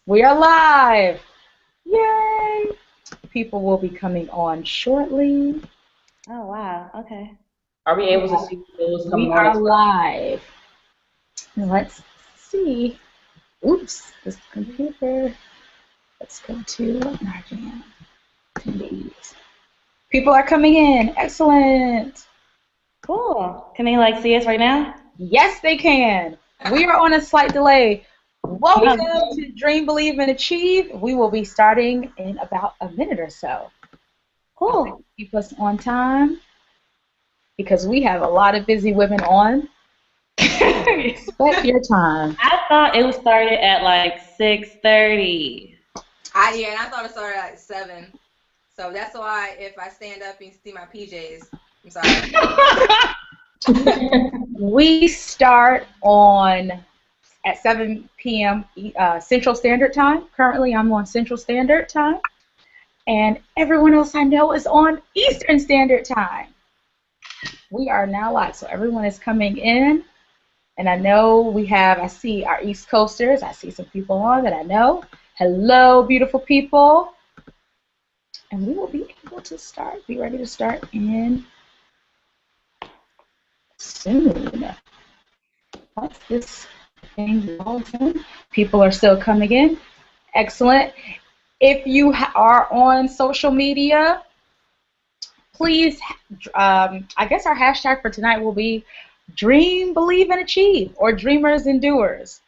We are live. Yay! People will be coming on shortly. Oh, wow. Okay. Are we able to see those We coming on are as well? live. Let's see. Oops, this computer. Let's go to Narjan. Attendees. People are coming in. Excellent. Cool. Can they like see us right now? Yes, they can. We are on a slight delay. Welcome Oh, to Dream, Believe, and Achieve. We will be starting in about a minute or so. cool. Keep us on time because we have a lot of busy women on. Respect your time. I thought it was started at like 6:30. Yeah, and I thought it started at 7. So that's why if I stand up and see my PJs, I'm sorry. We start at 7 p.m. Central Standard Time. Currently, I'm on Central Standard Time, and everyone else I know is on Eastern Standard Time. We are now live, so everyone is coming in, and I see our East Coasters. I see some people on that I know. Hello, beautiful people. And we will be ready to start in soon. What's this thing? People are still coming in. Excellent. If you are on social media, please, I guess our hashtag for tonight will be Dream, Believe, and Achieve, or Dreamers and Doers.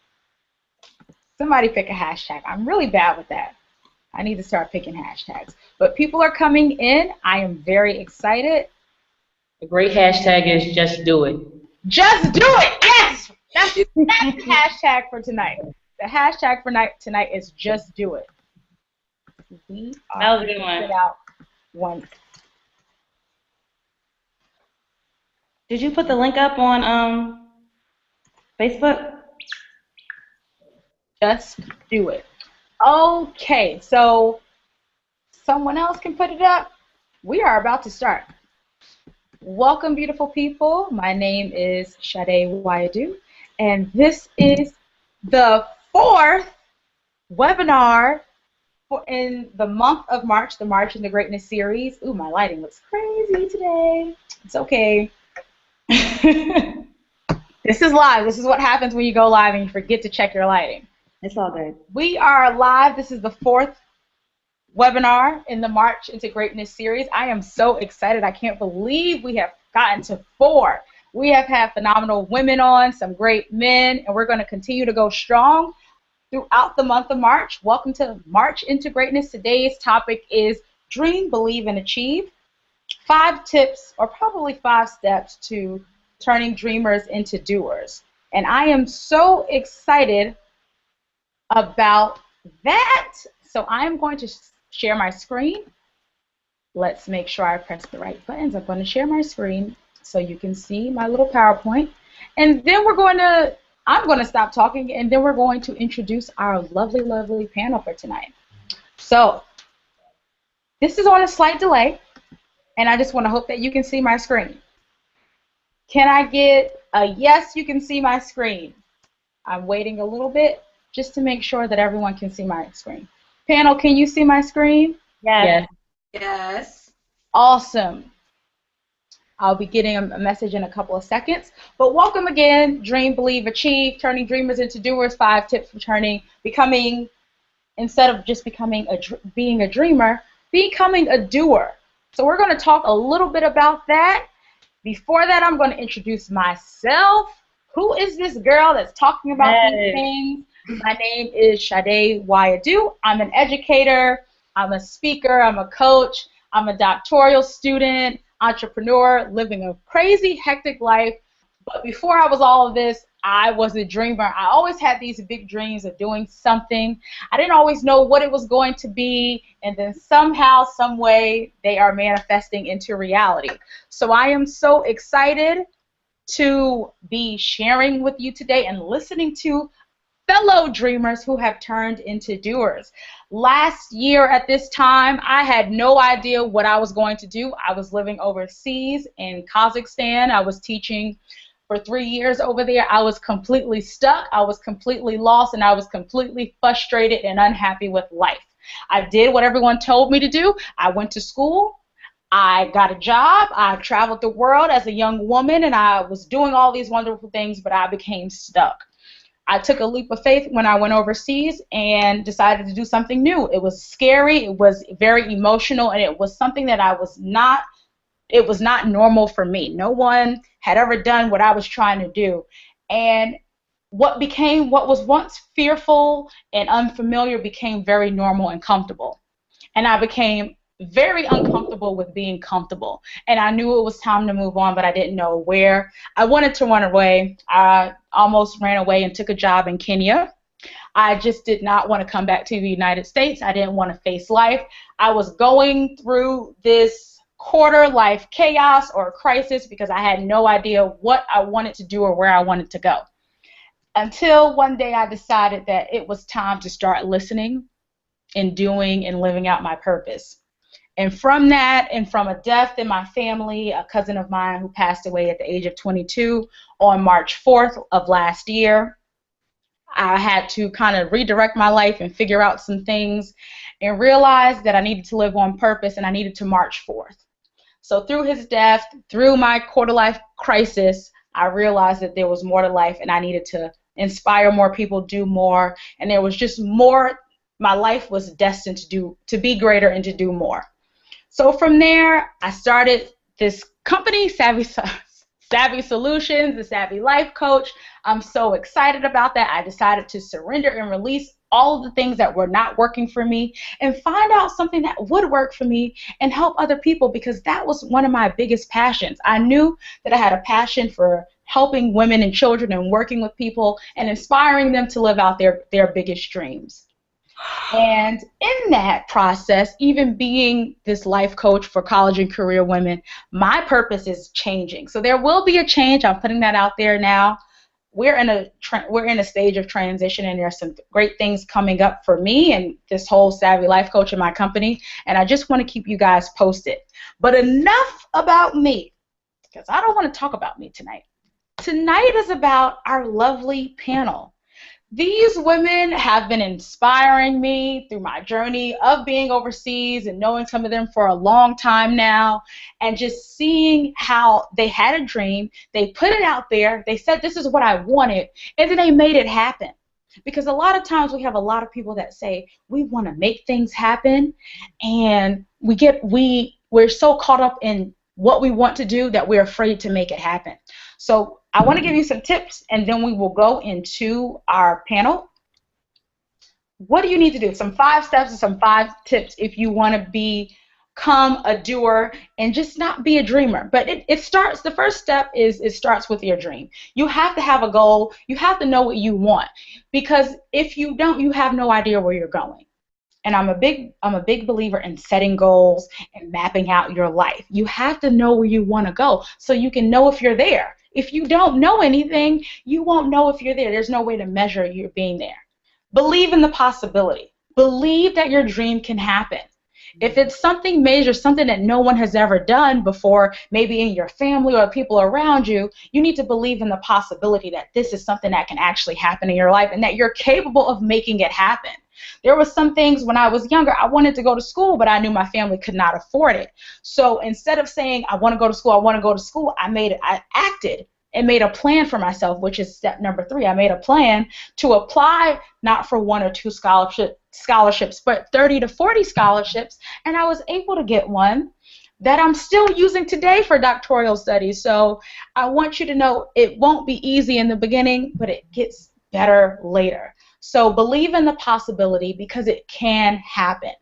Somebody pick a hashtag. I'm really bad with that. I need to start picking hashtags. But people are coming in. I am very excited. The great hashtag is just do it. Just do it. Yes. That's the hashtag for tonight. The hashtag for tonight is just do it. We are That was a good one. Put out one. Did you put the link up on Facebook? Just do it. Okay, so someone else can put it up. We are about to start. Welcome, beautiful people. My name is Sade Wayadu, and this is the 4th webinar in the month of March, the March into Greatness series. Ooh, my lighting looks crazy today. It's okay. This is live. This is what happens when you go live and you forget to check your lighting. It's all good. We are live. This is the 4th webinar in the March into Greatness series. I am so excited. I can't believe we have gotten to 4. We have had phenomenal women on, some great men, and we're going to continue to go strong throughout the month of March. Welcome to March into Greatness. Today's topic is Dream, Believe, and Achieve. 5 tips, or probably 5 steps to turning dreamers into doers. And I am so excited about that. So I'm going to share my screen. Let's make sure I press the right buttons. I'm going to share my screen so you can see my little PowerPoint. And then I'm going to stop talking, and then we're going to introduce our lovely, lovely panel for tonight. So this is on a slight delay, and I just want to hope that you can see my screen. Can I get a yes, you can see my screen? I'm waiting a little bit just to make sure that everyone can see my screen. Panel, can you see my screen? Yes. Yes. Awesome. I'll be getting a message in a couple of seconds. But welcome again, Dream, Believe, Achieve, turning dreamers into doers, 5 tips for becoming, instead of just being a dreamer, becoming a doer. So we're going to talk a little bit about that. Before that, I'm going to introduce myself. Who is this girl that's talking about these things? My name is Sade Wayadu. I'm an educator. I'm a speaker. I'm a coach. I'm a doctoral student, entrepreneur, living a crazy, hectic life. But before I was all of this, I was a dreamer. I always had these big dreams of doing something. I didn't always know what it was going to be, and then somehow, some way, they are manifesting into reality. So I am so excited to be sharing with you today and listening to fellow dreamers who have turned into doers. Last year at this time, I had no idea what I was going to do. I was living overseas in Kazakhstan. I was teaching For 3 years over there, I was completely stuck, I was completely lost, and I was completely frustrated and unhappy with life. I did what everyone told me to do. I went to school. I got a job. I traveled the world as a young woman, and I was doing all these wonderful things, but I became stuck. I took a leap of faith when I went overseas and decided to do something new. It was scary, it was very emotional, and it was something that it was not normal for me. No one had ever done what I was trying to do. And what was once fearful and unfamiliar became very normal and comfortable. And I became very uncomfortable with being comfortable. And I knew it was time to move on, but I didn't know where. I wanted to run away. I almost ran away and took a job in Kenya. I just did not want to come back to the United States. I didn't want to face life. I was going through this quarter life chaos or crisis because I had no idea what I wanted to do or where I wanted to go. Until one day I decided that it was time to start listening and doing and living out my purpose. And from that, and from a death in my family, a cousin of mine who passed away at the age of 22 on March 4th of last year, I had to kind of redirect my life and figure out some things and realize that I needed to live on purpose and I needed to march forth. So through his death, through my quarter life crisis, I realized that there was more to life and I needed to inspire more people, do more, and there was just more. My life was destined to be greater and to do more. So from there, I started this company, Savvy Solutions, the Savvy Life Coach. I'm so excited about that. I decided to surrender and release all of the things that were not working for me and find out something that would work for me and help other people, because that was one of my biggest passions. I knew that I had a passion for helping women and children and working with people and inspiring them to live out their biggest dreams. And in that process, even being this life coach for college and career women, my purpose is changing. So there will be a change. I'm putting that out there now. We're in a stage of transition, and there's some great things coming up for me and this whole Savvy Life Coach in my company. And I just want to keep you guys posted. But enough about me, because I don't want to talk about me tonight. Tonight is about our lovely panel. These women have been inspiring me through my journey of being overseas and knowing some of them for a long time now, and just seeing how they had a dream, they put it out there, they said this is what I wanted, and then they made it happen. Because a lot of times we have a lot of people that say we want to make things happen, and we're so caught up in what we want to do that we're afraid to make it happen. So I want to give you some tips, and then we will go into our panel. What do you need to do? Some 5 steps and some 5 tips if you want to become a doer and just not be a dreamer. But the first step is it starts with your dream. You have to have a goal. You have to know what you want, because if you don't, you have no idea where you're going. And I'm a big believer in setting goals and mapping out your life. You have to know where you want to go so you can know if you're there. If you don't know anything, you won't know if you're there. There's no way to measure you being there. Believe in the possibility. Believe that your dream can happen. If it's something major, something that no one has ever done before, maybe in your family or people around you, you need to believe in the possibility that this is something that can actually happen in your life and that you're capable of making it happen. There were some things when I was younger, I wanted to go to school, but I knew my family could not afford it. So instead of saying, I want to go to school, I acted and made a plan for myself, which is step number 3. I made a plan to apply not for 1 or 2 scholarships, but 30 to 40 scholarships, and I was able to get one that I'm still using today for doctoral studies. So I want you to know it won't be easy in the beginning, but it gets better later. So believe in the possibility, because it can happen.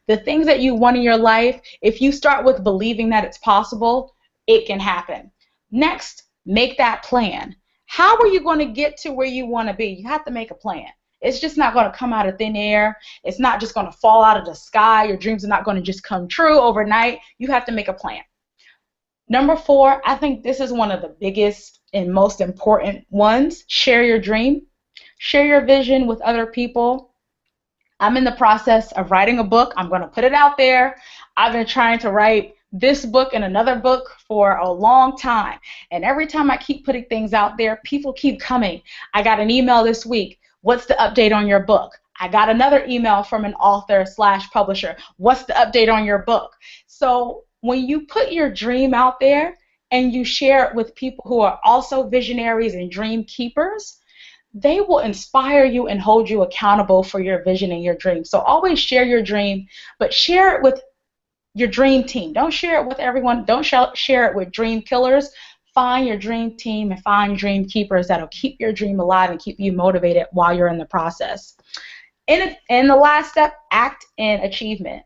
The things that you want in your life, if you start with believing that it's possible, it can happen. Next, make that plan. How are you going to get to where you want to be? You have to make a plan. It's just not going to come out of thin air. It's not just going to fall out of the sky. Your dreams are not going to just come true overnight. You have to make a plan. Number 4, I think this is one of the biggest and most important ones. Share your dream. Share your vision with other people. I'm in the process of writing a book. I'm going to put it out there. I've been trying to write this book and another book for a long time. And every time I keep putting things out there, people keep coming. I got an email this week. What's the update on your book? I got another email from an author/publisher. What's the update on your book? So when you put your dream out there and you share it with people who are also visionaries and dream keepers, they will inspire you and hold you accountable for your vision and your dream. So always share your dream, but share it with your dream team. Don't share it with everyone. Don't share it with dream killers. Find your dream team and find dream keepers that'll keep your dream alive and keep you motivated while you're in the process. In the last step, act in achievement.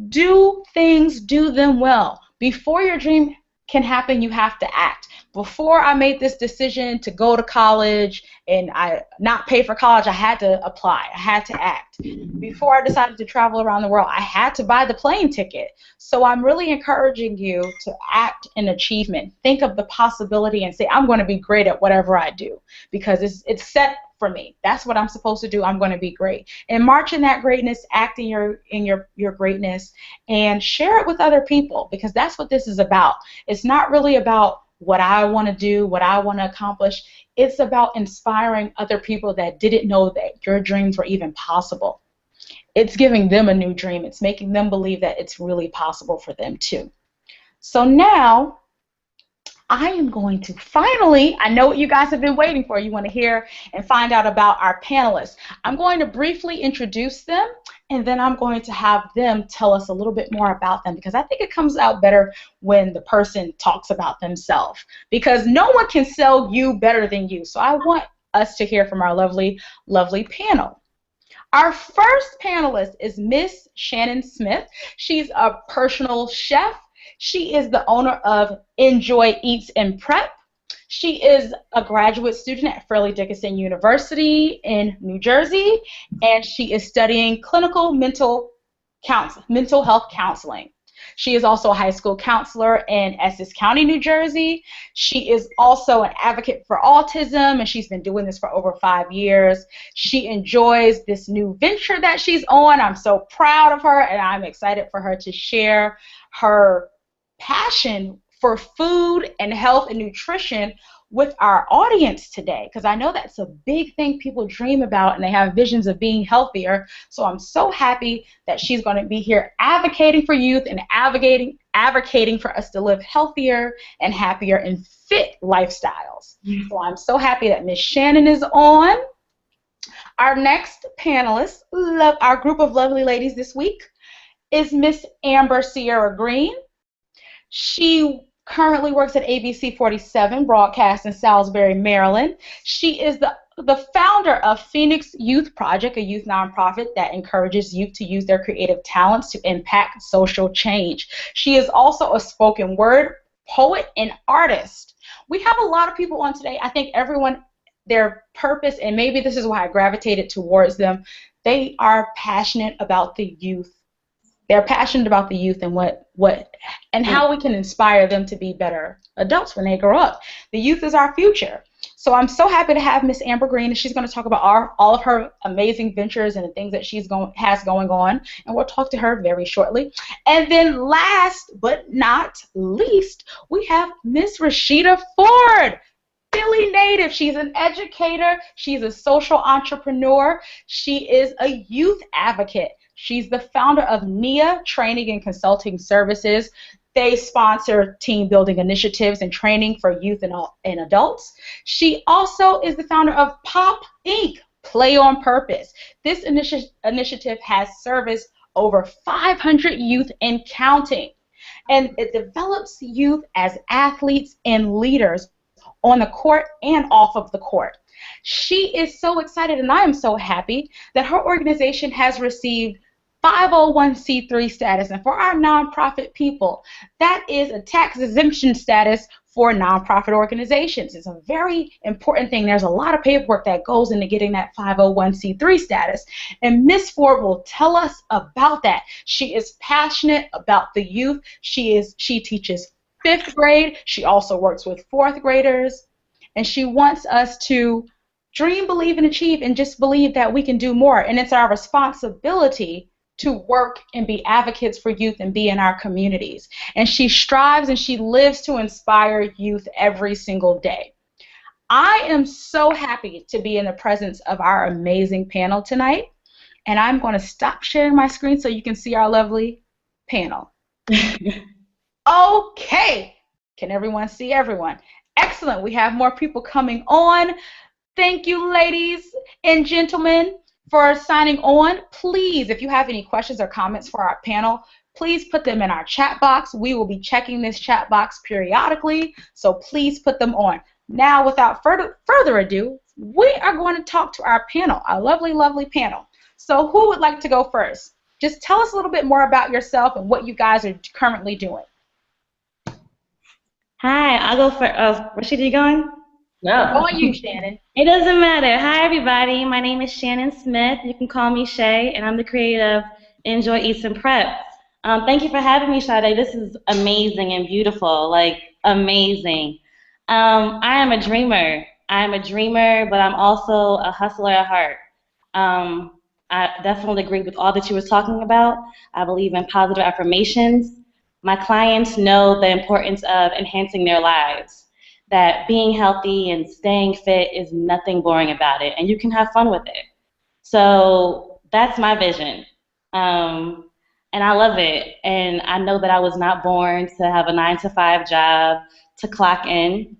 Do things, do them well. Before your dream can happen, you have to act. Before I made this decision to go to college and I not pay for college, I had to apply. I had to act. Before I decided to travel around the world, I had to buy the plane ticket. So I'm really encouraging you to act in achievement. Think of the possibility and say, I'm going to be great at whatever I do because it's set for me. That's what I'm supposed to do. I'm going to be great. And march in that greatness, act in your greatness, and share it with other people because that's what this is about. It's not really about what I want to do, what I want to accomplish. It's about inspiring other people that didn't know that your dreams were even possible. It's giving them a new dream. It's making them believe that it's really possible for them too. So now I am going to finally, I know what you guys have been waiting for. You want to hear and find out about our panelists. I'm going to briefly introduce them, and then I'm going to have them tell us a little bit more about them because I think it comes out better when the person talks about themselves because no one can sell you better than you. So I want us to hear from our lovely, lovely panel. Our first panelist is Miss Shannon Smith. She's a personal chef. She is the owner of Enjoy Eats and Prep. She is a graduate student at Fairleigh Dickinson University in New Jersey, and she is studying clinical mental health counseling. She is also a high school counselor in Essex County, New Jersey. She is also an advocate for autism, and she's been doing this for over 5 years. She enjoys this new venture that she's on. I'm so proud of her, and I'm excited for her to share her passion for food and health and nutrition with our audience today because I know that's a big thing people dream about and they have visions of being healthier. So I'm so happy that she's going to be here advocating for youth and advocating for us to live healthier and happier and fit lifestyles. So I'm so happy that Miss Shannon is on. Our next panelist, our group of lovely ladies this week, is Miss Amber Sierra Green. She currently works at ABC 47 Broadcast in Salisbury, Maryland. She is the founder of Phoenix Youth Project, a youth nonprofit that encourages youth to use their creative talents to impact social change. She is also a spoken word poet and artist. We have a lot of people on today. I think everyone, their purpose, and maybe this is why I gravitated towards them, they are passionate about the youth. They're passionate about the youth and and how we can inspire them to be better adults when they grow up. The youth is our future. So I'm so happy to have Miss Amber Green, and she's going to talk about all of her amazing ventures and the things that has going on, and we'll talk to her very shortly. And then last but not least, we have Miss Rashida Ford. Philly native. She's an educator. She's a social entrepreneur. She is a youth advocate. She's the founder of NIA Training and Consulting Services. They sponsor team building initiatives and training for youth and adults. She also is the founder of POP Inc., Play on Purpose. This initiative has serviced over 500 youth and counting, and it develops youth as athletes and leaders on the court and off of the court. She is so excited, and I am so happy that her organization has received 501c3 status, and for our nonprofit people, that is a tax exemption status for nonprofit organizations. It's a very important thing. There's a lot of paperwork that goes into getting that 501c3 status, and Miss Ford will tell us about that. She is passionate about the youth. She teaches 5th grade. She also works with 4th graders, and she wants us to dream, believe, and achieve, and just believe that we can do more, and it's our responsibility to work and be advocates for youth and be in our communities. And she strives and she lives to inspire youth every single day. I am so happy to be in the presence of our amazing panel tonight. And I'm going to stop sharing my screen so you can see our lovely panel. Okay. Can everyone see everyone? Excellent. We have more people coming on. Thank you, ladies and gentlemen, for signing on. Please, if you have any questions or comments for our panel, please put them in our chat box. We will be checking this chat box periodically, so please put them on. Now, without further ado, we are going to talk to our panel, our lovely, lovely panel. So who would like to go first? Just tell us a little bit more about yourself and what you guys are currently doing. Hi, I'll go first. Rashida, you going? No. Go on you, Shannon. It doesn't matter. Hi, everybody. My name is Shannon Smith. You can call me Shay, and I'm the creator of Enjoy Eats and Prep. Thank you for having me, Sade. This is amazing and beautiful, like amazing. I am a dreamer. I'm a dreamer, but I'm also a hustler at heart. I definitely agree with all that you were talking about. I believe in positive affirmations. My clients know the importance of enhancing their lives, that being healthy and staying fit is nothing boring about it, and you can have fun with it. So that's my vision, and I love it. And I know that I was not born to have a 9-to-5 job, to clock in.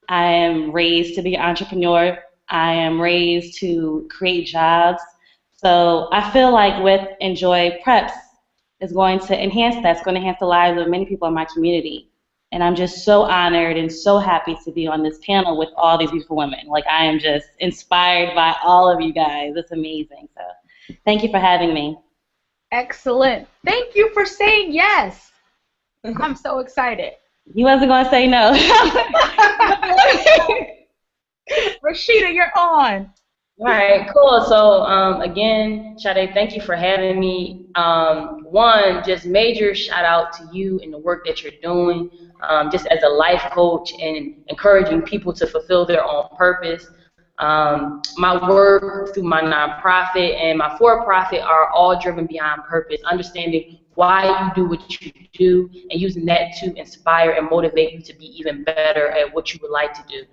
I am raised to be an entrepreneur. I am raised to create jobs. So I feel like with Enjoy Preps is going to enhance that. It's going to enhance the lives of many people in my community. And I'm just so honored and so happy to be on this panel with all these beautiful women. Like, I am just inspired by all of you guys. It's amazing. So thank you for having me. Excellent. Thank you for saying yes. I'm so excited. You wasn't going to say no. Rashida, you're on. All right, cool. So again, Sade, thank you for having me. One, just major shout out to you and the work that you're doing, just as a life coach and encouraging people to fulfill their own purpose. My work through my nonprofit and my for-profit are all driven beyond purpose, understanding why you do what you do and using that to inspire and motivate you to be even better at what you would like to do.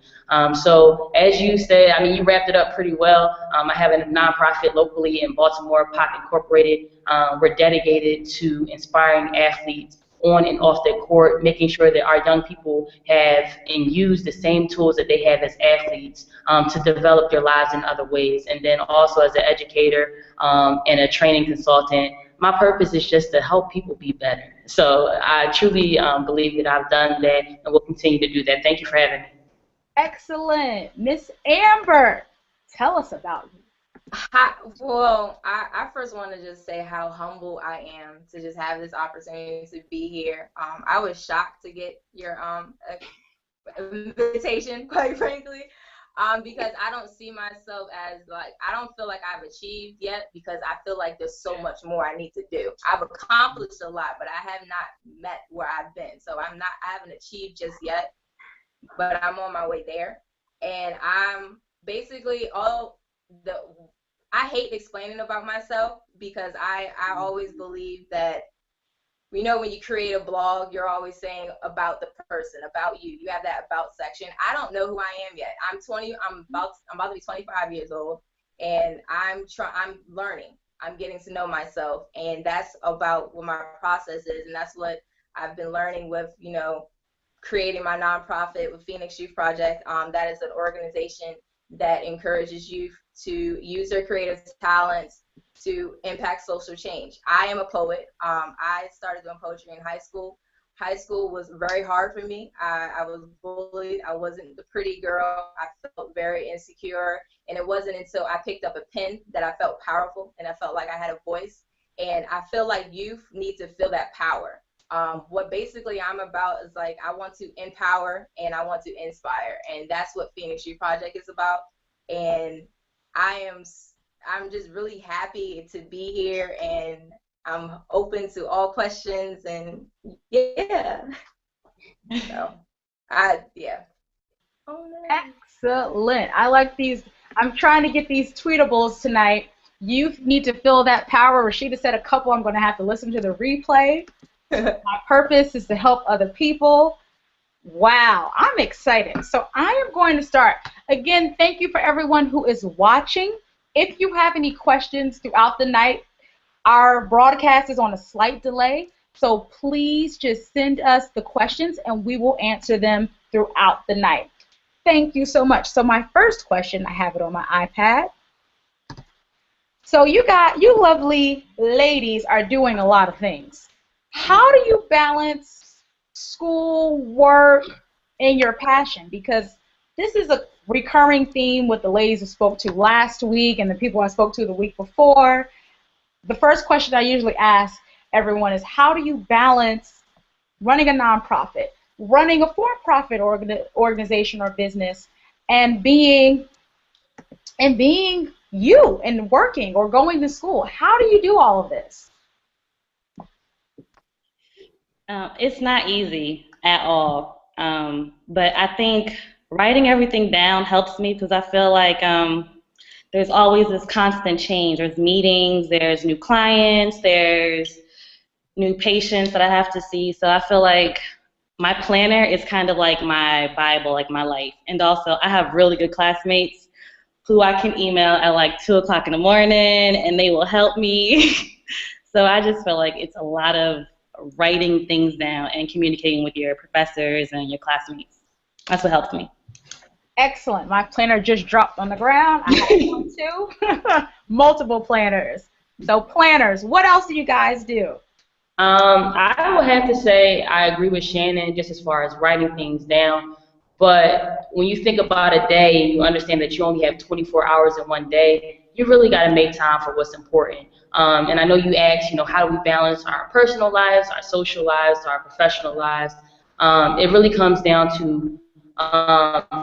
So as you said, I mean, you wrapped it up pretty well. I have a nonprofit locally in Baltimore, Pop Incorporated. We're dedicated to inspiring athletes on and off the court, making sure that our young people have and use the same tools that they have as athletes to develop their lives in other ways. And then also as an educator and a training consultant, my purpose is just to help people be better. So I truly believe that I've done that and will continue to do that. Thank you for having me. Excellent. Miss Amber, tell us about you. Well, I first want to just say how humble I am to just have this opportunity to be here. I was shocked to get your invitation, quite frankly, because I don't see myself as, like, I don't feel like I've achieved yet, because I feel like there's so much more I need to do. I've accomplished a lot, but I have not met where I've been. So I haven't achieved just yet, but I'm on my way there. And I'm basically I hate explaining about myself, because I always believe that, you know, when you create a blog, you're always saying about the person, about you. You have that about section. I don't know who I am yet. I'm about to be 25 years old, and I'm learning. I'm getting to know myself, and that's about what my process is, and that's what I've been learning with, you know, creating my nonprofit with Phoenix Youth Project. That is an organization that encourages youth to use their creative talents to impact social change. I am a poet. I started doing poetry in high school. High school was very hard for me. I was bullied. I wasn't the pretty girl. I felt very insecure. And it wasn't until I picked up a pen that I felt powerful and I felt like I had a voice. And I feel like youth need to feel that power. What basically I'm about is, like, I want to empower and I want to inspire. And that's what Phoenix Youth Project is about. And I'm just really happy to be here, and I'm open to all questions, and yeah. So, yeah. Oh, no. Excellent. I like these. I'm trying to get these tweetables tonight You need to feel that power. Rashida said a couple. I'm going to have to listen to the replay. My purpose is to help other people. Wow, I'm excited. So I am going to start. Again, thank you for everyone who is watching. If you have any questions throughout the night, our broadcast is on a slight delay. So please just send us the questions and we will answer them throughout the night. Thank you so much. So my first question, I have it on my iPad. So you lovely ladies are doing a lot of things. How do you balance school, work, and your passion? Because this is a recurring theme with the ladies I spoke to last week and the people I spoke to the week before. The first question I usually ask everyone is, how do you balance running a nonprofit, running a for-profit organization or business, and being you and working or going to school? How do you do all of this? It's not easy at all, but I think writing everything down helps me because I feel like there's always this constant change. There's meetings, there's new clients, there's new patients that I have to see. So I feel like my planner is kind of like my Bible, like my life. And also I have really good classmates who I can email at like 2 o'clock in the morning and they will help me. So I just feel like it's a lot of writing things down and communicating with your professors and your classmates. That's what helps me. Excellent. My planner just dropped on the ground. I have one too. Multiple planners. So planners, what else do you guys do? I would have to say I agree with Shannon just as far as writing things down. But when you think about a day and you understand that you only have 24 hours in one day, you really got to make time for what's important. And I know you asked, how do we balance our personal lives, our social lives, our professional lives? It really comes down to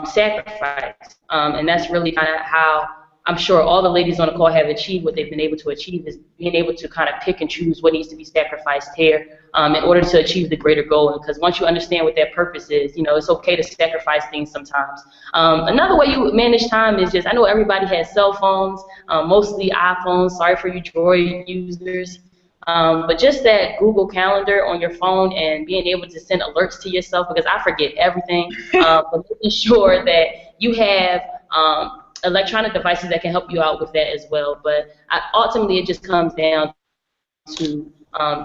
sacrifice. And that's really kind of how I'm sure all the ladies on the call have achieved what they've been able to achieve, is being able to kind of pick and choose what needs to be sacrificed here in order to achieve the greater goal. Because once you understand what that purpose is, it's okay to sacrifice things sometimes. Another way you manage time is just, I know everybody has cell phones, mostly iPhones. Sorry for you Droid users. But just that Google Calendar on your phone and being able to send alerts to yourself, because I forget everything, but making sure that you have electronic devices that can help you out with that as well. But ultimately, it just comes down to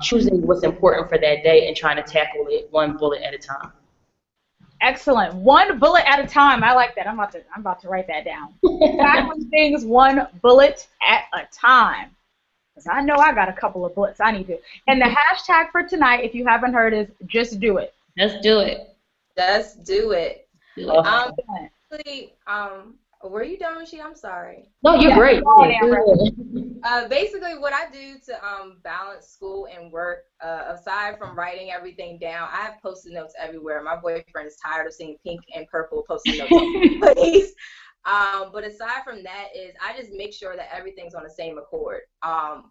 choosing what's important for that day and trying to tackle it one bullet at a time. Excellent. One bullet at a time. I like that. I'm about to write that down. Tackling things one bullet at a time. Because I know I got a couple of bullets I need to. And the hashtag for tonight, if you haven't heard, is just do it. Just do it. Just do it. Really, were you done, Rashida? I'm sorry. No, you're great. Basically, what I do to balance school and work, aside from writing everything down, I have Post-it notes everywhere. My boyfriend is tired of seeing pink and purple Post-it notes on my place. But aside from that is I just make sure that everything's on the same accord.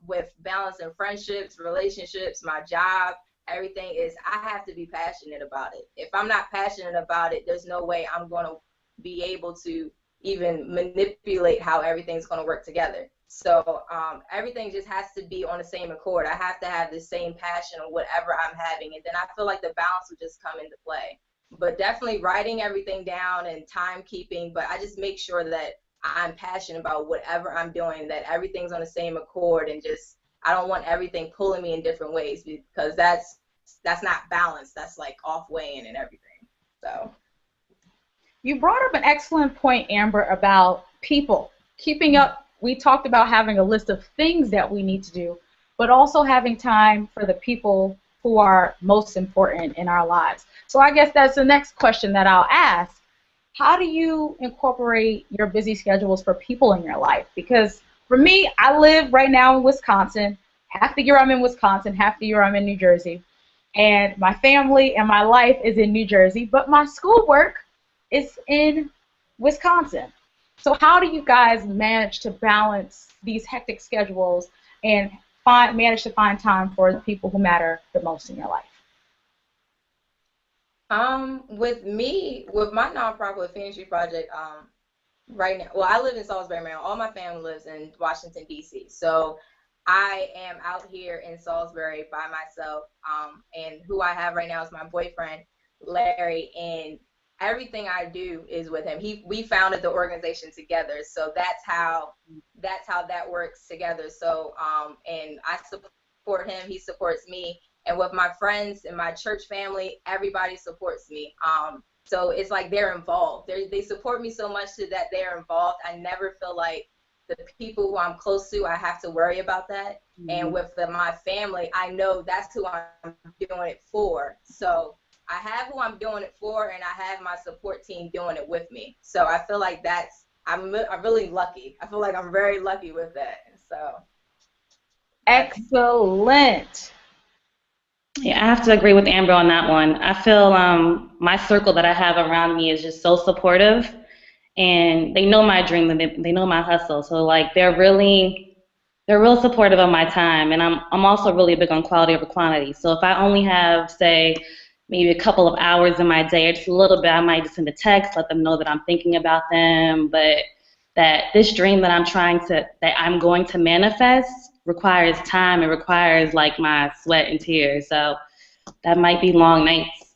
With balancing friendships, relationships, my job, everything is I have to be passionate about it. If I'm not passionate about it, there's no way I'm going to be able to even manipulate how everything's going to work together. So everything just has to be on the same accord. I have to have the same passion on whatever I'm having, and then I feel like the balance will just come into play. But definitely writing everything down and timekeeping, but I just make sure that I'm passionate about whatever I'm doing, that everything's on the same accord, and just I don't want everything pulling me in different ways, because that's not balanced. That's like off weighing and everything. So you brought up an excellent point, Amber, about people keeping up. We talked about having a list of things that we need to do, but also having time for the people who are most important in our lives. So I guess that's the next question that I'll ask. How do you incorporate your busy schedules for people in your life? Because for me, I live right now in Wisconsin. Half the year I'm in Wisconsin, half the year I'm in New Jersey. And my family and my life is in New Jersey, but my schoolwork is in Wisconsin. So how do you guys manage to balance these hectic schedules and manage to find time for the people who matter the most in your life? With me, with my nonprofit Phoenix Tree Project, right now, well, I live in Salisbury, Maryland. All my family lives in Washington, D.C. So I am out here in Salisbury by myself. And who I have right now is my boyfriend, Larry. And everything I do is with him. We founded the organization together. So that's how that works together. So and I support him, he supports me. And with my friends and my church family, everybody supports me. So it's like they're involved. They support me so much that they're involved. I never feel like the people who I'm close to, I have to worry about that. Mm-hmm. And with my family, I know that's who I'm doing it for. So I have who I'm doing it for, and I have my support team doing it with me. So I feel like I'm really lucky. I feel like I'm very lucky with that. So excellent. Yeah, I have to agree with Amber on that one. I feel my circle that I have around me is just so supportive, and they know my dream and they know my hustle. So like they're real supportive of my time, and I'm also really big on quality over quantity. So if I only have, say, maybe a couple of hours in my day or just a little bit, I might just send a text, let them know that I'm thinking about them, but that this dream that I'm going to manifest requires time. It requires like my sweat and tears. So that might be long nights,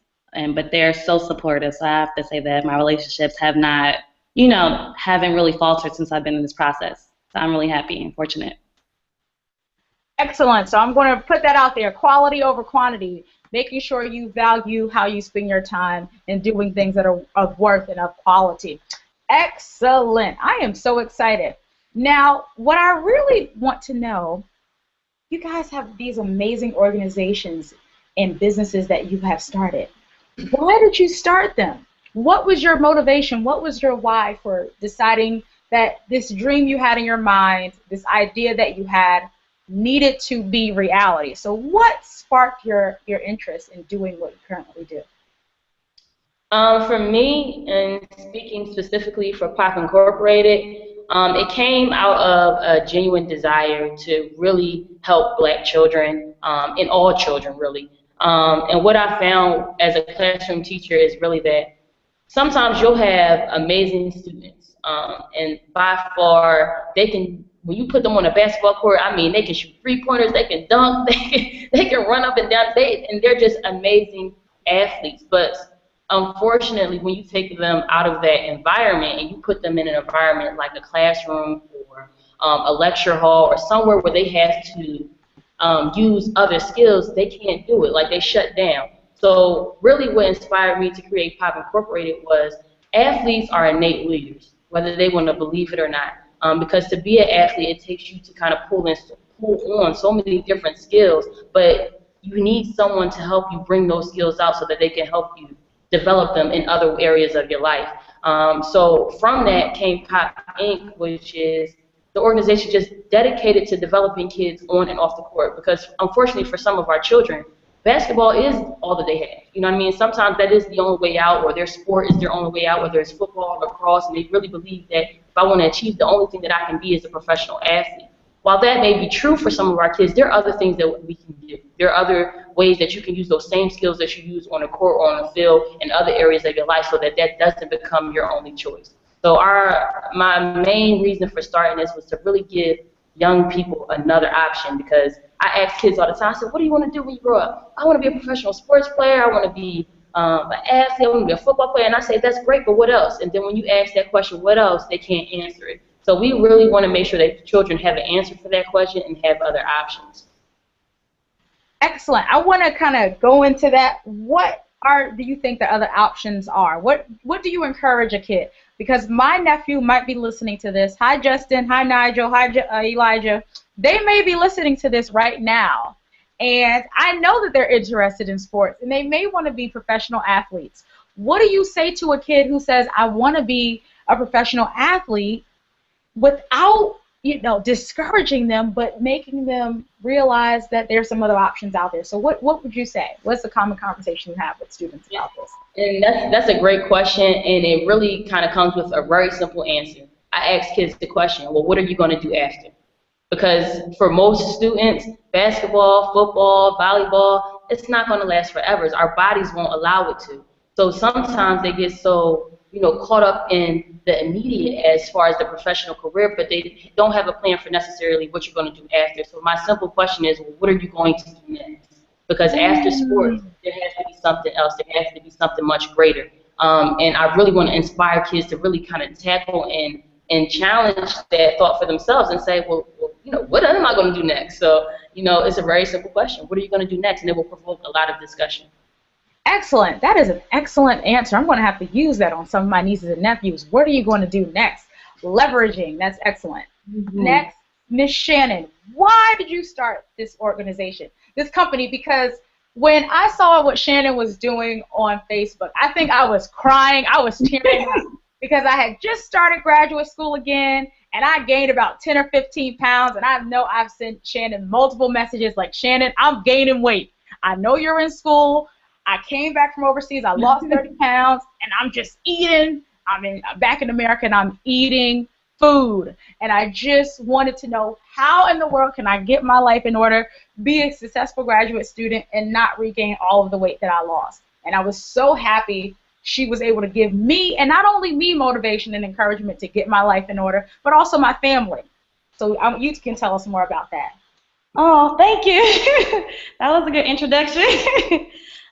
but they're so supportive. So I have to say that my relationships haven't really faltered since I've been in this process. So I'm really happy and fortunate. Excellent. So I'm going to put that out there. Quality over quantity. Making sure you value how you spend your time and doing things that are of worth and of quality. Excellent. I am so excited. Now, what I really want to know, you guys have these amazing organizations and businesses that you have started. Why did you start them? What was your motivation? What was your why for deciding that this dream you had in your mind, this idea that you had, needed to be reality? So what sparked your interest in doing what you currently do? For me, and speaking specifically for Pop Incorporated, it came out of a genuine desire to really help Black children, and all children really. And what I found as a classroom teacher is really that sometimes you'll have amazing students, and by far when you put them on a basketball court, I mean, they can shoot three-pointers, they can dunk, they can run up and down, and they're just amazing athletes. But unfortunately, when you take them out of that environment and you put them in an environment like a classroom or a lecture hall or somewhere where they have to use other skills, they can't do it. Like, they shut down. So really what inspired me to create Pop Incorporated was athletes are innate leaders, whether they want to believe it or not. Because to be an athlete, it takes you to kind of pull on so many different skills, but you need someone to help you bring those skills out so that they can help you develop them in other areas of your life. So from that came Pop Inc., which is the organization just dedicated to developing kids on and off the court, because unfortunately for some of our children, basketball is all that they have. You know what I mean? Sometimes that is the only way out, or their sport is their only way out, whether it's football or lacrosse, and they really believe that if I want to achieve, the only thing that I can be is a professional athlete. While that may be true for some of our kids, there are other things that we can do. There are other ways that you can use those same skills that you use on the court or on the field in other areas of your life, so that doesn't become your only choice. So my main reason for starting this was to really give young people another option, because I ask kids all the time, I said, what do you want to do when you grow up? I want to be a professional sports player. I want to be an athlete. I want to be a football player. And I say, that's great, but what else? And then when you ask that question, what else, they can't answer it. So we really want to make sure that children have an answer for that question and have other options. Excellent. I want to kind of go into that. What do you think the other options are? What do you encourage a kid? Because my nephew might be listening to this. Hi, Justin. Hi, Nigel. Hi, Elijah. They may be listening to this right now, and I know that they're interested in sports, and they may want to be professional athletes. What do you say to a kid who says, I want to be a professional athlete, without, discouraging them, but making them realize that there's some other options out there? So what would you say? What's the common conversation you have with students about this? And that's a great question, and it really kind of comes with a very simple answer. I ask kids the question, well, what are you going to do after? Because for most students, basketball, football, volleyball, it's not going to last forever. Our bodies won't allow it to. So sometimes they get so caught up in the immediate as far as the professional career, but they don't have a plan for necessarily what you're going to do after. So my simple question is, well, what are you going to do next? Because after sports, there has to be something else. There has to be something much greater. And I really want to inspire kids to really kind of tackle and challenge that thought for themselves and say, well, what am I going to do next? So, it's a very simple question. What are you going to do next? And it will provoke a lot of discussion. Excellent. That is an excellent answer. I'm going to have to use that on some of my nieces and nephews. What are you going to do next? Leveraging. That's excellent. Mm-hmm. Next, Miss Shannon, why did you start this organization, this company? Because when I saw what Shannon was doing on Facebook, I think I was crying. I was tearing up because I had just started graduate school again, and I gained about 10 or 15 pounds, and I know I've sent Shannon multiple messages like, Shannon, I'm gaining weight. I know you're in school. I came back from overseas. I lost 30 pounds, and I'm just eating. Back in America, and I'm eating food. And I just wanted to know, how in the world can I get my life in order, be a successful graduate student, and not regain all of the weight that I lost? And I was so happy she was able to give me, and not only me, motivation and encouragement to get my life in order, but also my family. So you can tell us more about that. Oh, thank you. That was a good introduction.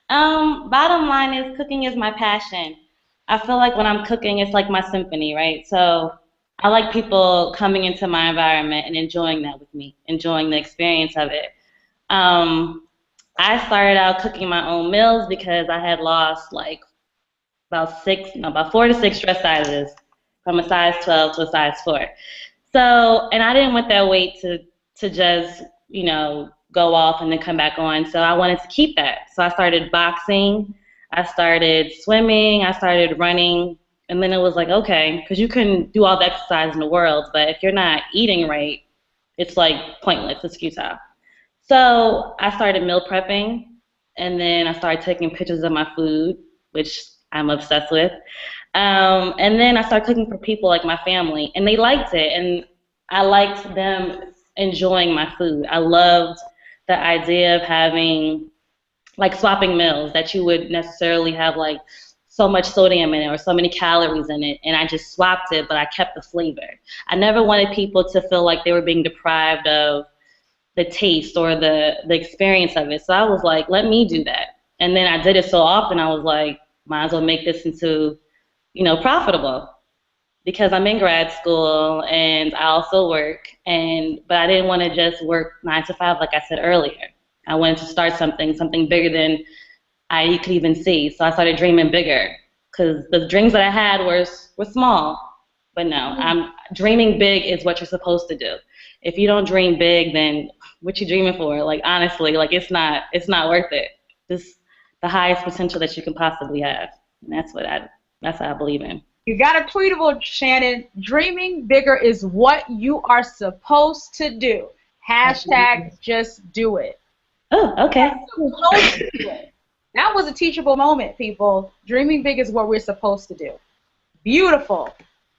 Bottom line is, cooking is my passion. I feel like when I'm cooking, it's like my symphony, right? So I like people coming into my environment and enjoying that with me, enjoying the experience of it. I started out cooking my own meals because I had lost about 4 to 6 dress sizes from a size 12 to a size 4. So, and I didn't want that weight to just, go off and then come back on. So I wanted to keep that. So I started boxing, I started swimming, I started running, and then it was like, okay, because you can do all the exercise in the world, but if you're not eating right, it's like pointless, it's futile. So I started meal prepping, and then I started taking pictures of my food, which I'm obsessed with. And then I started cooking for people like my family, and they liked it, and I liked them enjoying my food. I loved the idea of having, swapping meals, that you would necessarily have, so much sodium in it or so many calories in it, and I just swapped it, but I kept the flavor. I never wanted people to feel like they were being deprived of the taste or the experience of it. So I was like, let me do that. And then I did it so often, I was like, might as well make this into, profitable, because I'm in grad school and I also work, but I didn't want to just work 9 to 5 like I said earlier. I wanted to start something bigger than I could even see. So I started dreaming bigger, because the dreams that I had were small. But no, dreaming big is what you're supposed to do. If you don't dream big, then what you dreaming for? Honestly, it's not worth it. Just the highest potential that you can possibly have. And that's how I believe in. You got a tweetable, Shannon. Dreaming bigger is what you are supposed to do. Hashtag just do it. Oh, okay. That was a teachable moment, people. Dreaming big is what we're supposed to do. Beautiful.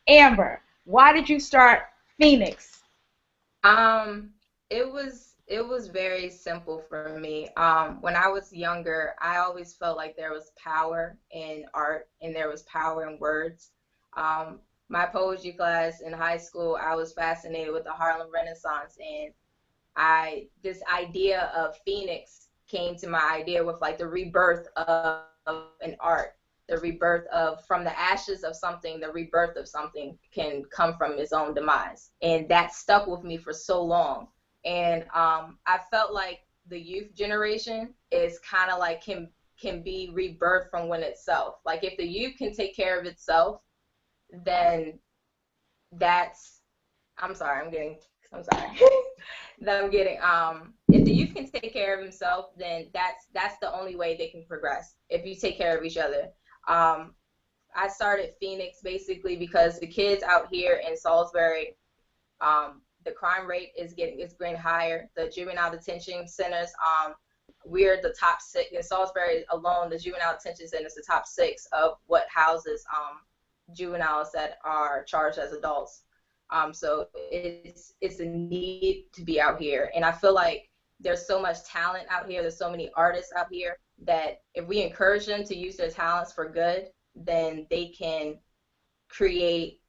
Amber, why did you start Phoenix? It was very simple for me. When I was younger, I always felt like there was power in art and there was power in words. My poetry class in high school, I was fascinated with the Harlem Renaissance, and this idea of Phoenix came to my idea with the rebirth of an art, the rebirth of, from the ashes of something, the rebirth of something can come from its own demise. And that stuck with me for so long. And I felt like the youth generation is kind of can be rebirthed from within itself. If the youth can take care of itself, then if the youth can take care of himself, then that's the only way they can progress, if you take care of each other. I started Phoenix basically because the kids out here in Salisbury, the crime rate is getting higher. The juvenile detention centers, we're the top 6 in Salisbury alone. The juvenile detention center is the top 6 of what houses juveniles that are charged as adults. So it's a need to be out here, and I feel like there's so much talent out here. There's so many artists out here that if we encourage them to use their talents for good, then they can create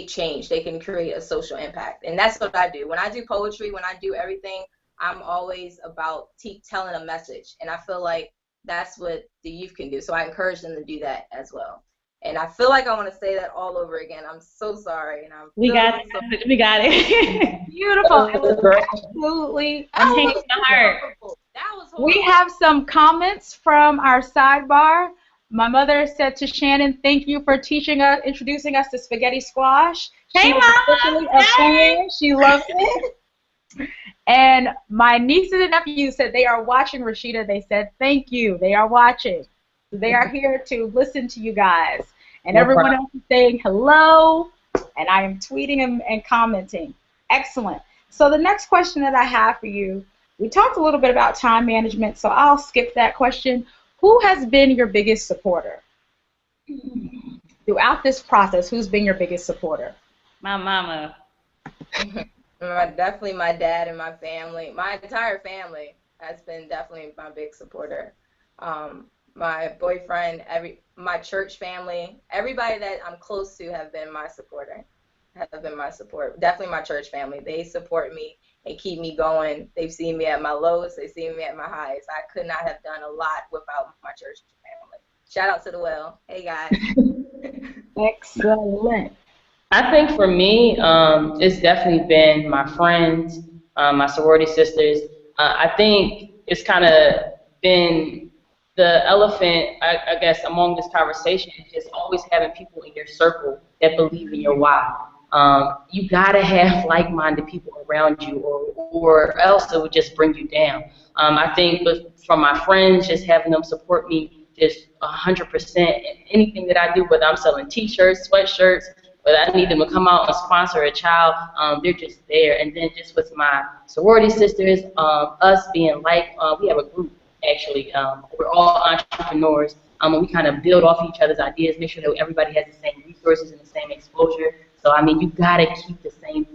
change. They can create a social impact. And that's what I do. When I do poetry, when I do everything, I'm always about telling a message. And I feel like that's what the youth can do. So I encourage them to do that as well. And I feel like I want to say that all over again. I'm so sorry. And we got it. Beautiful. It was absolutely amazing. That was horrible. We have some comments from our sidebar. My mother said to Shannon, "Thank you for introducing us to spaghetti squash." Hey, Mama. Hey. She loves it. And my nieces and nephews said they are watching, Rashida. They said, "Thank you." They are watching. They are here to listen to you guys. And everyone else is saying hello. And I am tweeting and commenting. Excellent. So the next question that I have for you, we talked a little bit about time management, so I'll skip that question. Who has been your biggest supporter? Throughout this process, who's been your biggest supporter? My mama. Definitely my dad and my family. My entire family has been definitely my big supporter. My boyfriend, my church family, everybody that I'm close to have been my supporter. Definitely my church family. They support me. They keep me going. They've seen me at my lowest. They've seen me at my highest. I could not have done a lot without my church family. Shout out to the well. Hey, guys. Excellent. I think for me, it's definitely been my friends, my sorority sisters. I think it's kind of been the elephant, I guess, among this conversation is just always having people in your circle that believe in your why. You gotta have like-minded people around you, or else it would just bring you down. I think from my friends, just having them support me just 100% in anything that I do, whether I'm selling T-shirts, sweatshirts, whether I need them to come out and sponsor a child, they're just there. And then just with my sorority sisters, us being we have a group actually. We're all entrepreneurs. And we kind of build off each other's ideas, make sure that everybody has the same resources and the same exposure. So, I mean, you got to keep the same,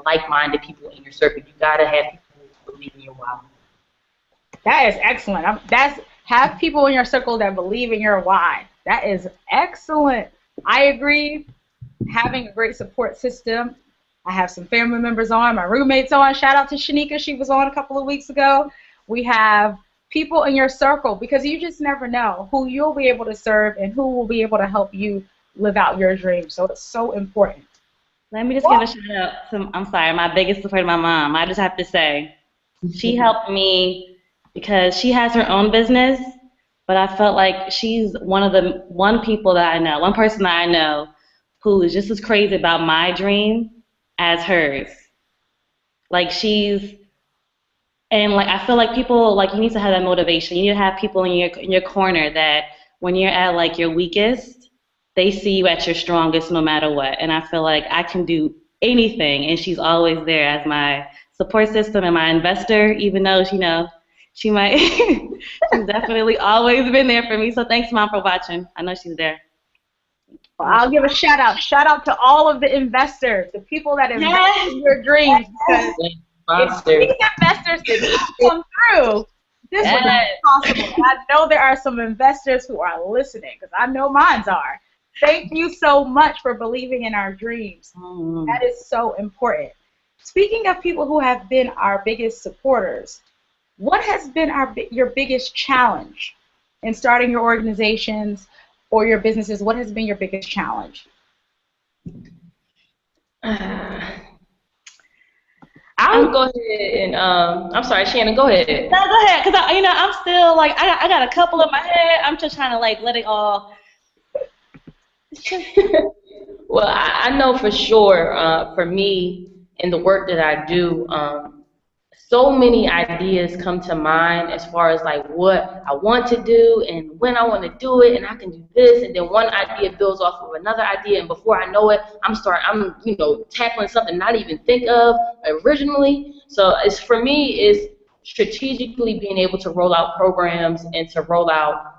like-minded people in your circle. You got to have people who believe in your why. That is excellent. Have people in your circle that believe in your why. That is excellent. I agree. Having a great support system. I have some family members on, my roommates on. Shout out to Shanika. She was on a couple of weeks ago. We have people in your circle, because you just never know who you'll be able to serve and who will be able to help you live out your dreams. So it's so important. Let me just give a shout out to, I'm sorry, my biggest supporter, my mom. I just have to say, she helped me because she has her own business, but I felt like she's one person that I know who is just as crazy about my dream as hers. And I feel like people, you need to have that motivation. You need to have people in your corner that when you're at your weakest, they see you at your strongest no matter what. And I feel like I can do anything, and she's always there as my support system and my investor, even though she might she's definitely always been there for me. So thanks, Mom, for watching. I know she's there. Well, I'll give a shout out. Shout out to all of the investors, the people that invest in your dreams. Because if these investors did not come through, this would not be possible. And I know there are some investors who are listening, because I know mine are. Thank you so much for believing in our dreams. That is so important. Speaking of people who have been our biggest supporters, what has been your biggest challenge in starting your organizations or your businesses? What has been your biggest challenge? I'll go ahead and I'm sorry, Shannon, go ahead. No, go ahead, because I'm still I got a couple in my head. I'm just trying to let it all. Well, I know for sure, for me in the work that I do, so many ideas come to mind as far as what I want to do and when I want to do it, and I can do this, and then one idea builds off of another idea, and before I know it, I'm tackling something not even think of originally. So for me, it's strategically being able to roll out programs and to roll out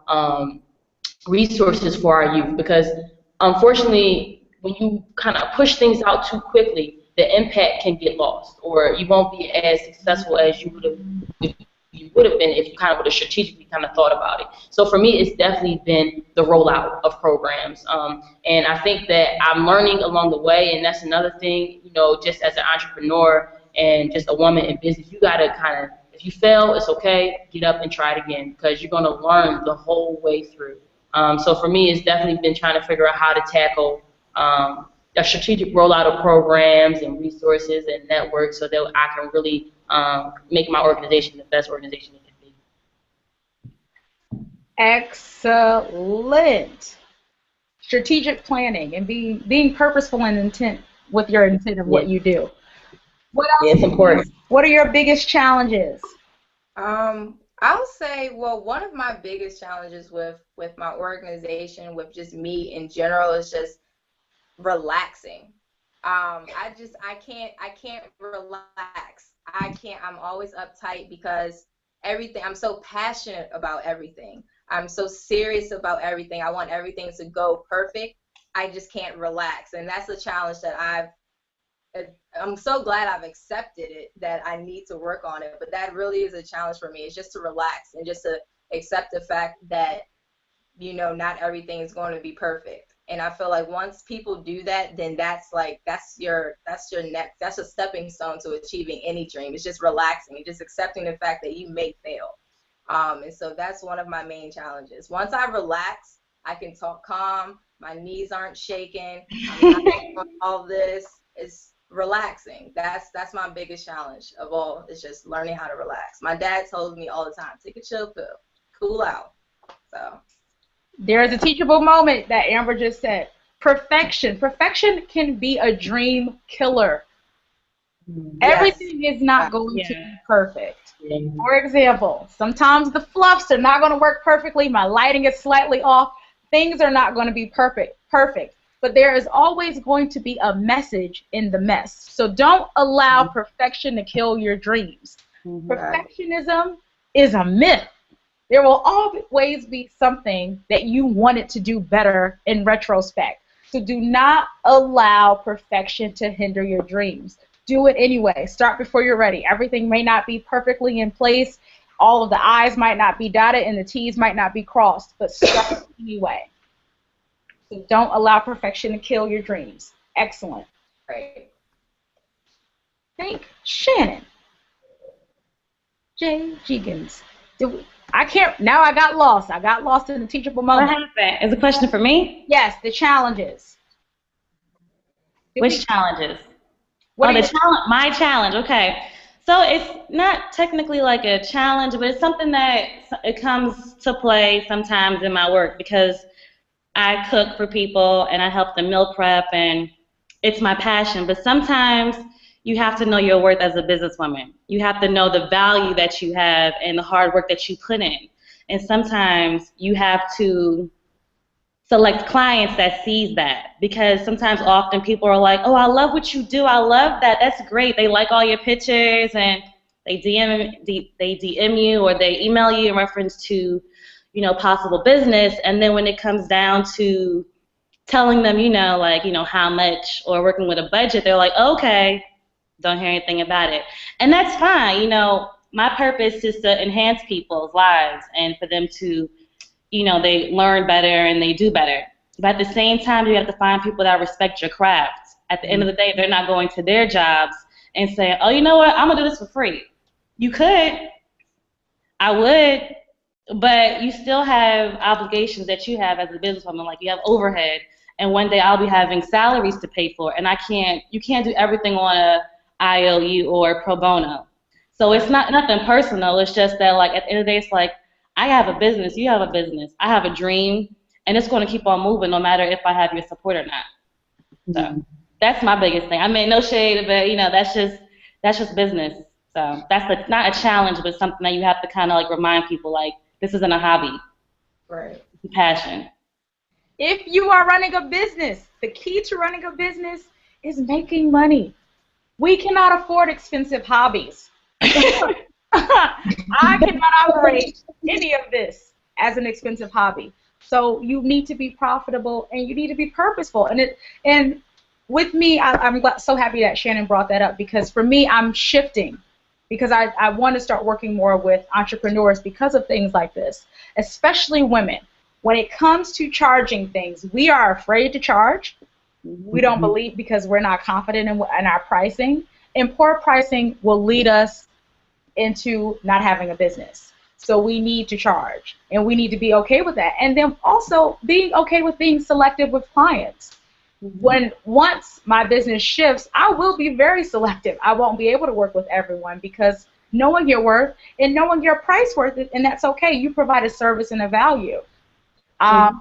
resources for our youth, because unfortunately, when you kind of push things out too quickly, the impact can get lost, or you won't be as successful as you would have you would have been if you kind of would have strategically kind of thought about it. So for me, it's definitely been the rollout of programs. And I think that I'm learning along the way, and that's another thing, you know, just as an entrepreneur and just a woman in business, you got to kind of, if you fail, it's okay, get up and try it again, because you're going to learn the whole way through. So for me, it's definitely been trying to figure out how to tackle a strategic rollout of programs and resources and networks so that I can really make my organization the best organization it can be. Excellent. Strategic planning and being purposeful and intent with your intent of what you do. What else? Yeah, it's important. What are your biggest challenges? I'll say, well, one of my biggest challenges with my organization, with just me in general, is just relaxing. I can't relax. I'm always uptight because I'm so passionate about everything. I'm so serious about everything. I want everything to go perfect. I just can't relax. And that's a challenge that I'm so glad I've accepted it, that I need to work on it. But that really is a challenge for me. It's just to relax and just to accept the fact that, you know, not everything is going to be perfect. And I feel like once people do that, then that's a stepping stone to achieving any dream. It's just relaxing and just accepting the fact that you may fail. And so that's one of my main challenges. Once I relax, I can talk calm. My knees aren't shaking. I'm not doing all this. It's relaxing. That's my biggest challenge of all. It's just learning how to relax. My dad tells me all the time, take a chill pill, cool out. So. There is a teachable moment that Amber just said. Perfection. Perfection can be a dream killer. Yes. Everything is not going to be perfect. Yeah. For example, sometimes the fluffs are not going to work perfectly. My lighting is slightly off. Things are not going to be perfect. But there is always going to be a message in the mess. So don't allow perfection to kill your dreams. Mm-hmm. Perfectionism is a myth. There will always be something that you wanted to do better in retrospect. So do not allow perfection to hinder your dreams. Do it anyway. Start before you're ready. Everything may not be perfectly in place. All of the I's might not be dotted and the T's might not be crossed, but start anyway. So don't allow perfection to kill your dreams. Excellent. Great. Thank Shannon. Jay Jenkins. Now I got lost. I got lost in the teachable moment. What happened? Is a question for me? Yes, the challenges. Which challenges? My challenge. Okay. So it's not technically like a challenge, but it's something that it comes to play sometimes in my work because I cook for people and I help them meal prep and it's my passion. But sometimes you have to know your worth as a businesswoman. You have to know the value that you have and the hard work that you put in. And sometimes you have to select clients that sees that because sometimes often people are like, oh, I love what you do. I love that. That's great. They like all your pictures and they DM you or they email you in reference to, you know, possible business. And then when it comes down to telling them, how much or working with a budget, they're like, okay, don't hear anything about it. And that's fine. My purpose is to enhance people's lives and for them to, they learn better and they do better. But at the same time, you have to find people that respect your craft. At the end of the day, they're not going to their jobs and saying, oh, you know what, I'm going to do this for free. You could. I would. But you still have obligations that you have as a businesswoman. Like you have overhead. And one day I'll be having salaries to pay for. And you can't do everything on a IOU or pro bono. So it's nothing personal. It's just that, like, at the end of the day, it's like, I have a business, you have a business, I have a dream, and it's going to keep on moving no matter if I have your support or not. So that's my biggest thing. I mean, no shade, but, that's just business. So that's not a challenge, but something that you have to kind of, like, remind people, like, this isn't a hobby. Right. It's a passion. If you are running a business, the key to running a business is making money. We cannot afford expensive hobbies. I cannot operate any of this as an expensive hobby. So you need to be profitable and you need to be purposeful. And with me, I'm so happy that Shannon brought that up because for me, I'm shifting. because I want to start working more with entrepreneurs because of things like this, especially women. When it comes to charging things, we are afraid to charge. We don't believe because we're not confident in our pricing. And poor pricing will lead us into not having a business. So we need to charge, and we need to be okay with that. And then also being okay with being selective with clients. Once my business shifts, I will be very selective. I won't be able to work with everyone because knowing your worth and knowing your price worth, and that's okay. You provide a service and a value. I've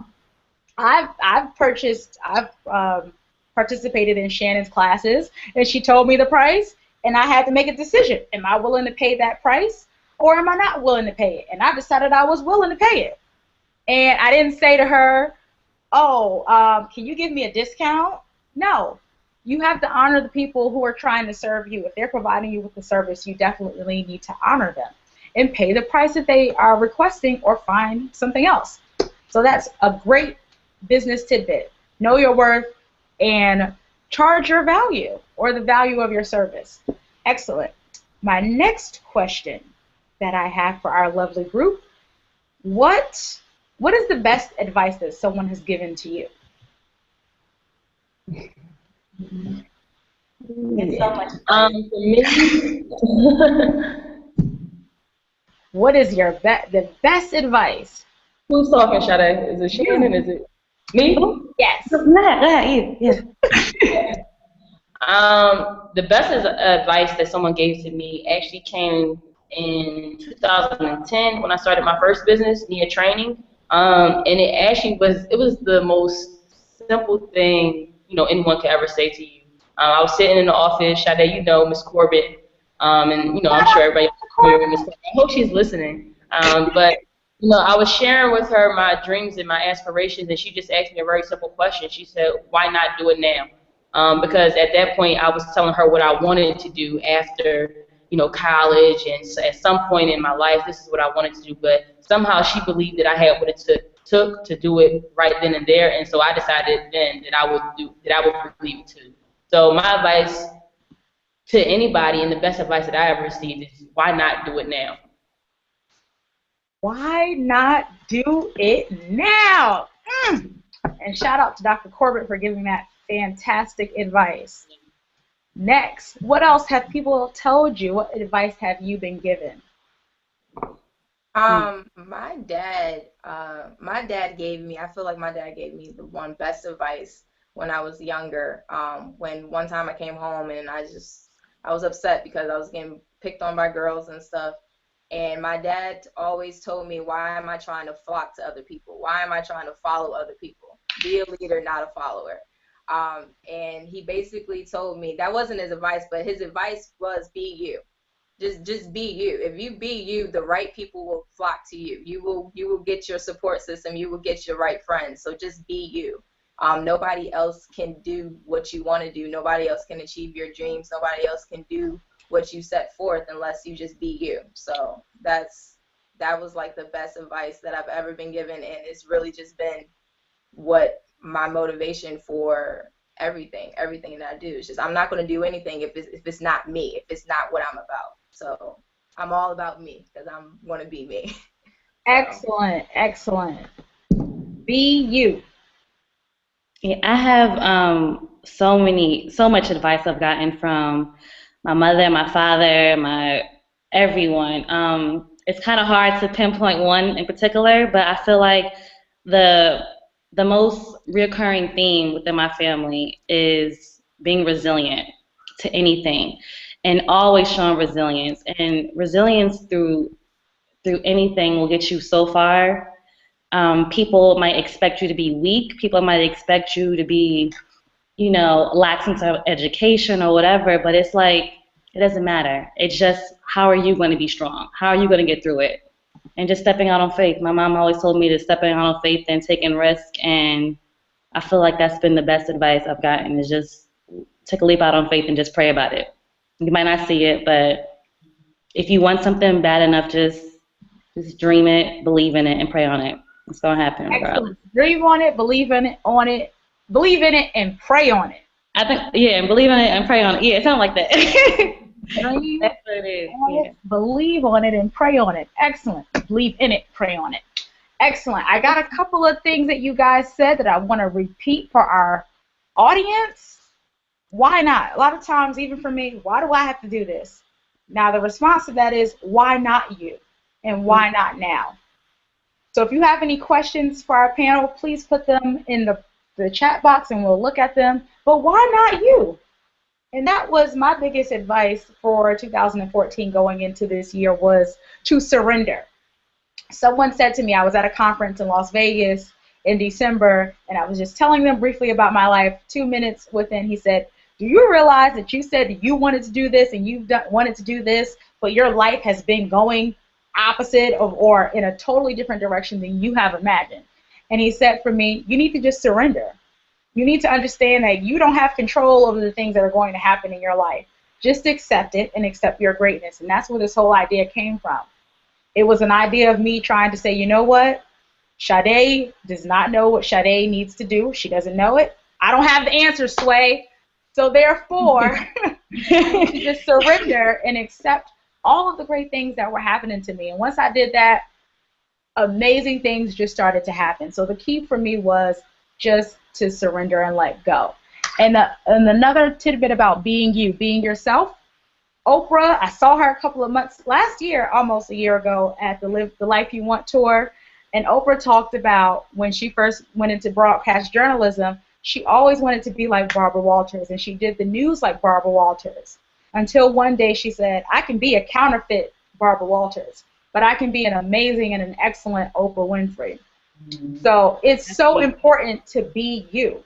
participated in Shannon's classes, and she told me the price, and I had to make a decision. Am I willing to pay that price, or am I not willing to pay it? And I decided I was willing to pay it. And I didn't say to her, oh, can you give me a discount? No. You have to honor the people who are trying to serve you. If they're providing you with the service, you definitely need to honor them and pay the price that they are requesting or find something else. So that's a great business tidbit. Know your worth and charge your value or the value of your service. Excellent. My next question that I have for our lovely group, what is the best advice that someone has given to you? It's so much. For me, What is your the best advice? who's talking, Sade? Is it Shannon? Is it me? Yes. Go ahead, yeah. The best advice that someone gave to me actually came in 2010 when I started my first business, Nia Training. And it actually was the most simple thing, anyone could ever say to you. I was sitting in the office, Sade, Miss Corbett, and I'm sure everybody else is familiar with Miss Corbett. I hope she's listening. But I was sharing with her my dreams and my aspirations, and she just asked me a very simple question. She said, "Why not do it now?" Because at that point, I was telling her what I wanted to do after college, and at some point in my life, this is what I wanted to do. But somehow she believed that I had what it took to do it right then and there, and so I decided then that I would believe it too. So my advice to anybody, and the best advice that I ever received, is why not do it now? Why not do it now? And shout out to Dr. Corbett for giving that fantastic advice. Next, what else have people told you? What advice have you been given? My dad gave me, I feel like my dad gave me the one best advice when I was younger. When one time I came home and I was upset because I was getting picked on by girls and stuff. And my dad always told me, why am I trying to flock to other people? Why am I trying to follow other people? Be a leader, not a follower. And he basically told me, that wasn't his advice, but his advice was be you. Just be you. If you be you, the right people will flock to you. You will get your support system. You will get your right friends. So just be you. Nobody else can do what you want to do. Nobody else can achieve your dreams. Nobody else can do what you set forth unless you just be you. So that was like the best advice that I've ever been given, and it's really just been what my motivation for everything that I do. It's just, I'm not going to do anything if it's not me, if it's not what I'm about. So I'm all about me because I'm going to be me. Excellent, excellent. Be you. Yeah, I have so much advice I've gotten from my mother, my father, my everyone. It's kind of hard to pinpoint one in particular, but I feel like the most recurring theme within my family is being resilient to anything and always showing resilience. And resilience through anything will get you so far. People might expect you to be weak. People might expect you to be, lack some sort of education or whatever, but it's like, it doesn't matter. It's just, how are you going to be strong? How are you going to get through it? And just stepping out on faith. My mom always told me to stepping out on faith and taking risk, and I feel like that's been the best advice I've gotten, is just take a leap out on faith and just pray about it. You might not see it, but if you want something bad enough, just dream it, believe in it, and pray on it. It's going to happen. Excellent. Dream on it, believe in it, believe in it, and pray on it. I think, yeah, and believe in it and pray on it. Yeah, it sounds like that. Dream That's what it is. on Yeah. it, believe on it, and pray on it. Excellent. Believe in it, pray on it. Excellent. I got a couple of things that you guys said that I want to repeat for our audience. Why not? A lot of times, even for me, why do I have to do this? Now, the response to that is, why not you? And why not now? So if you have any questions for our panel, please put them in the chat box and we'll look at them. But why not you? And that was my biggest advice for 2014 going into this year, was to surrender. Someone said to me, I was at a conference in Las Vegas in December, and I was just telling them briefly about my life. 2 minutes within, he said, do you realize that you said you wanted to do this and wanted to do this, but your life has been going opposite or in a totally different direction than you have imagined? And he said, for me, you need to just surrender. You need to understand that you don't have control over the things that are going to happen in your life. Just accept it and accept your greatness. And that's where this whole idea came from. It was an idea of me trying to say, you know what? Sade does not know what Sade needs to do. She doesn't know it. I don't have the answer, Sway. So therefore, I need to just surrender and accept all of the great things that were happening to me. And once I did that, amazing things just started to happen. So the key for me was just to surrender and let go. And another tidbit about being you, being yourself. Oprah, I saw her a couple of months last year, almost a year ago, at the Live the Life You Want tour. And Oprah talked about when she first went into broadcast journalism, she always wanted to be like Barbara Walters, and she did the news like Barbara Walters. Until one day she said, I can be a counterfeit Barbara Walters, but I can be an amazing and an excellent Oprah Winfrey. So it's so important to be you.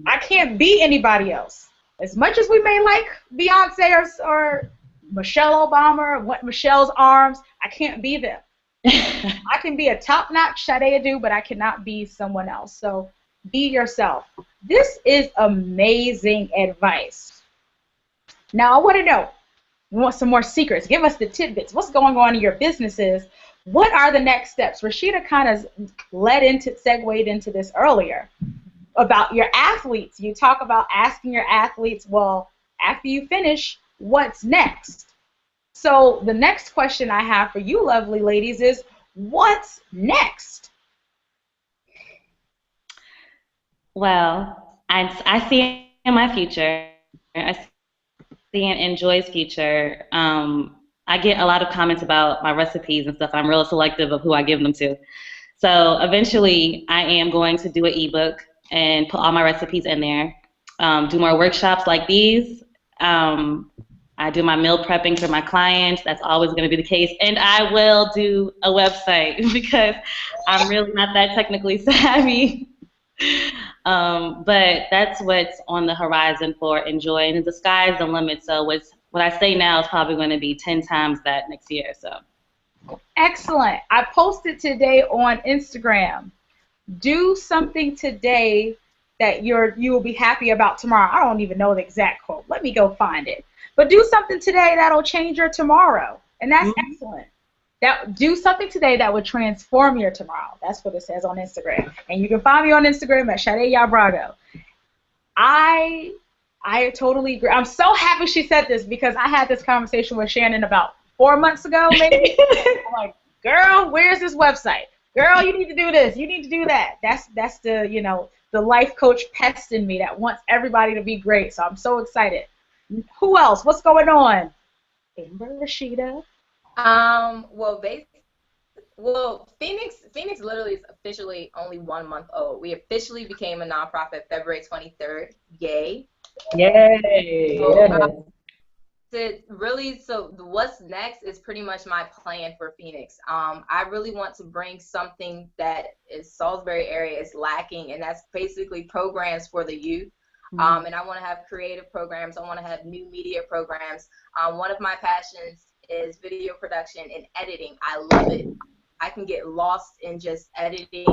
I can't be anybody else. As much as we may like Beyonce or Michelle Obama or Michelle's Arms, I can't be them. I can be a top-notch Sade Adu, but I cannot be someone else. So be yourself. This is amazing advice. Now I want to know, we want some more secrets. Give us the tidbits. What's going on in your businesses? What are the next steps? Rashida kind of segued into this earlier about your athletes. You talk about asking your athletes, well, after you finish, what's next? So the next question I have for you lovely ladies is, what's next? Well, I see in my future, I see in Joy's future, I get a lot of comments about my recipes and stuff. I'm real selective of who I give them to. So eventually I am going to do an ebook and put all my recipes in there, do more workshops like these. I do my meal prepping for my clients. That's always going to be the case. And I will do a website because I'm really not that technically savvy. But that's what's on the horizon for Enjoy. And the sky's the limit. So what I say now is probably going to be 10 times that next year. So. Excellent. I posted today on Instagram. Do something today that you will be happy about tomorrow. I don't even know the exact quote. Let me go find it. But do something today that'll change your tomorrow. And that's excellent. Do something today that would transform your tomorrow. That's what it says on Instagram. And you can find me on Instagram at Sade Yabrago. I totally agree. I'm so happy she said this because I had this conversation with Shannon about 4 months ago, maybe. I'm like, girl, where's this website? Girl, you need to do this. You need to do that. That's the, the life coach pest in me that wants everybody to be great. So I'm so excited. Who else? What's going on? Amber, Rashida. Well, Phoenix literally is officially only 1 month old. We officially became a nonprofit February 23rd. Yay! Yay! So what's next is pretty much my plan for Phoenix. I really want to bring something that is Salisbury area is lacking, and that's basically programs for the youth. And I want to have creative programs. I want to have new media programs. One of my passions is video production and editing. I love it. I can get lost in just editing.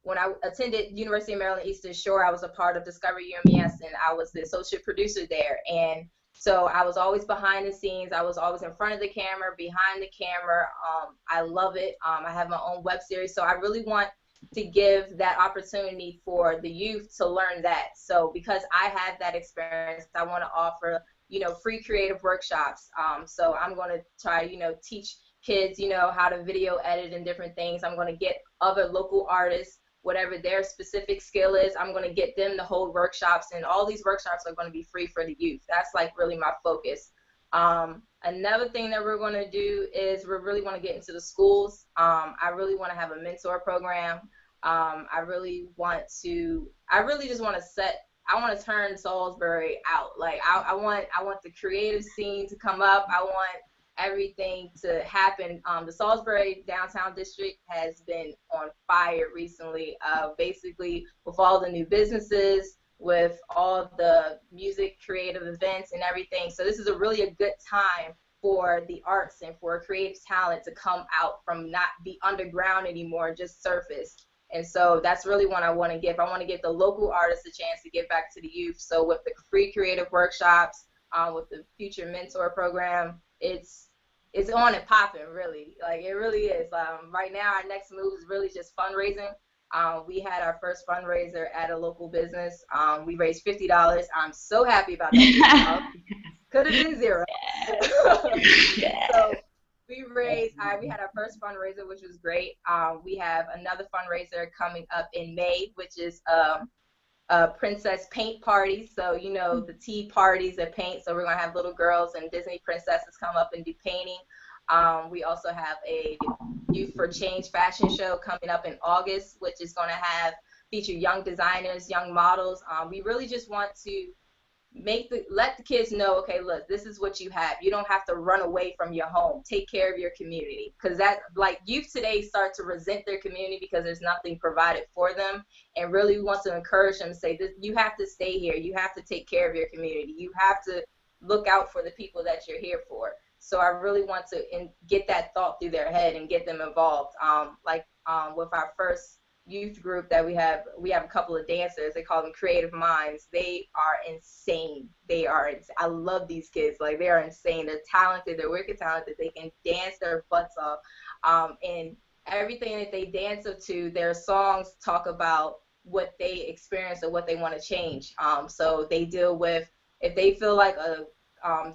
When I attended University of Maryland Eastern Shore, I was a part of Discovery UMES, and I was the associate producer there. And so I was always behind the scenes. I was always in front of the camera, behind the camera. I love it. I have my own web series. So I really want to give that opportunity for the youth to learn that. So because I had that experience, I want to offer, free creative workshops. So I'm going to try, teach kids, how to video edit and different things. I'm going to get other local artists, whatever their specific skill is, I'm going to get them to hold workshops, and all these workshops are going to be free for the youth. That's like really my focus. Another thing that we're going to do is we really want to get into the schools. I really want to have a mentor program. I really just want to turn Salisbury out. Like I want the creative scene to come up. I want everything to happen. The Salisbury downtown district has been on fire recently, basically with all the new businesses, with all the music creative events and everything. So this is really a good time for the arts and for creative talent to come out from not be underground anymore, just surface. And so that's really what I want to give. I want to give the local artists a chance to give back to the youth. So with the free creative workshops, with the future mentor program, it's on and popping, really. Like, it really is. Right now, our next move is really just fundraising. We had our first fundraiser at a local business. We raised $50. I'm so happy about that. Could have been zero. So we had our first fundraiser, which was great. We have another fundraiser coming up in May, which is princess paint party. So, the tea parties that paint. So we're going to have little girls and Disney princesses come up and do painting. We also have a Youth for Change fashion show coming up in August, which is going to feature young designers, young models. We really just want to let the kids know, okay, look, this is what you have. You don't have to run away from your home. Take care of your community, because youth today start to resent their community because there's nothing provided for them, and really want to encourage them to say that you have to stay here. You have to take care of your community. You have to look out for the people that you're here for. So I really want to get that thought through their head and get them involved. With our first youth group that we have a couple of dancers. They call them Creative Minds. They are insane. I love these kids. Like, they are insane. They're talented. They're wicked talented. They can dance their butts off. And everything that they dance up to, their songs talk about what they experience or what they want to change. So they deal with, if they feel like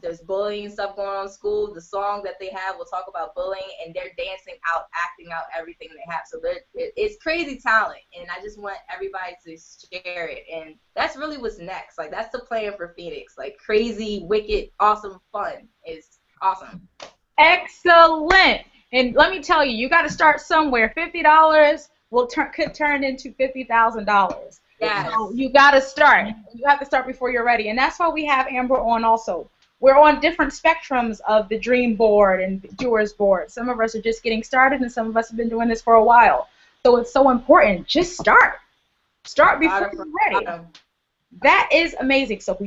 there's bullying stuff going on in school, the song that they have will talk about bullying, and they're dancing out, acting out everything they have. So it's crazy talent, and I just want everybody to share it. And that's really what's next. Like, that's the plan for Phoenix. Like, crazy, wicked, awesome fun is awesome. Excellent. And let me tell you, you got to start somewhere. $50 could turn into $50,000. Yes. So you got to start. You have to start before you're ready. And that's why we have Amber on also. We're on different spectrums of the Dream Board and Doers Board. Some of us are just getting started, and some of us have been doing this for a while. So it's so important. Just start. Start before you're ready. That is amazing. So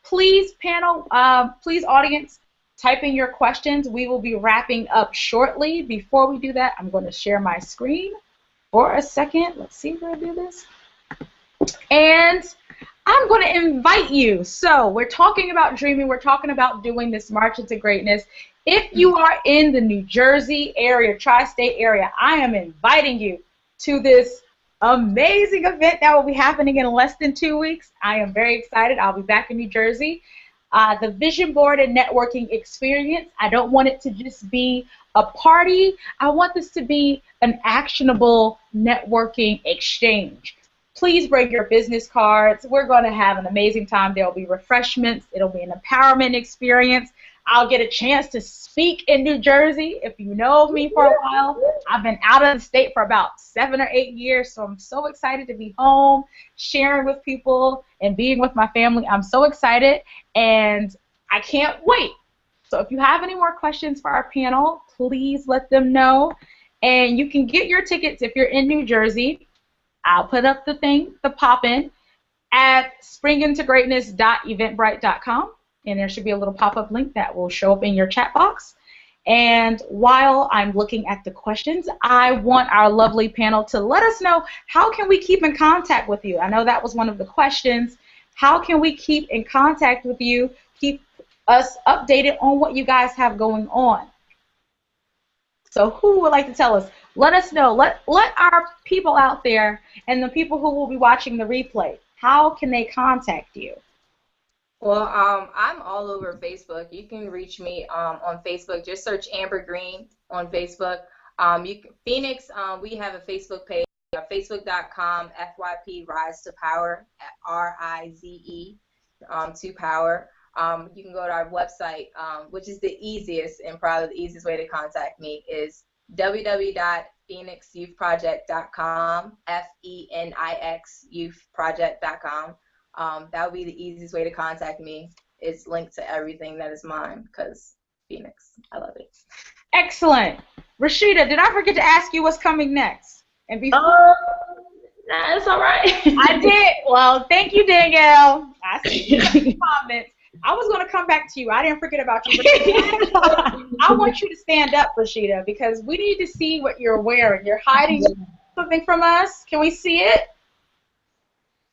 please, panel, please, audience, type in your questions. We will be wrapping up shortly. Before we do that, I'm going to share my screen for a second. Let's see if I do this. And I'm going to invite you. So we're talking about dreaming. We're talking about doing this March into Greatness. If you are in the New Jersey area, tri-state area, I am inviting you to this amazing event that will be happening in less than 2 weeks. I am very excited. I'll be back in New Jersey. The Vision Board and Networking Experience. I don't want it to just be a party. I want this to be an actionable networking exchange. Please bring your business cards. We're going to have an amazing time. There will be refreshments. It'll be an empowerment experience. I'll get a chance to speak in New Jersey. If you know me for a while, I've been out of the state for about 7 or 8 years, so I'm so excited to be home, sharing with people, and being with my family. I'm so excited, and I can't wait. So if you have any more questions for our panel, please let them know. And you can get your tickets if you're in New Jersey. I'll put up the pop-in at springintogreatness.eventbrite.com, and there should be a little pop-up link that will show up in your chat box. And while I'm looking at the questions, I want our lovely panel to let us know, how can we keep in contact with you? I know that was one of the questions. How can we keep in contact with you, keep us updated on what you guys have going on? So who would like to tell us? let us know. Let our people out there and the people who will be watching the replay, how can they contact you? Well, I'm all over Facebook. You can reach me on Facebook. Just search Amber Green on Facebook. Phoenix, we have a Facebook page, facebook.com FYP Rise to Power, RIZE to Power. You can go to our website, which is the easiest and probably the easiest way to contact me is www.phoenixyouthproject.com, FENIX youthproject.com. That would be the easiest way to contact me. It's linked to everything that is mine because Phoenix, I love it. Excellent. Rashida, did I forget to ask you what's coming next? And before Nah, it's all right. I did. Well, thank you, Danielle. I see the comments. I was going to come back to you. I didn't forget about you. I want you to stand up, Rashida, because we need to see what you're wearing. You're hiding something from us. Can we see it?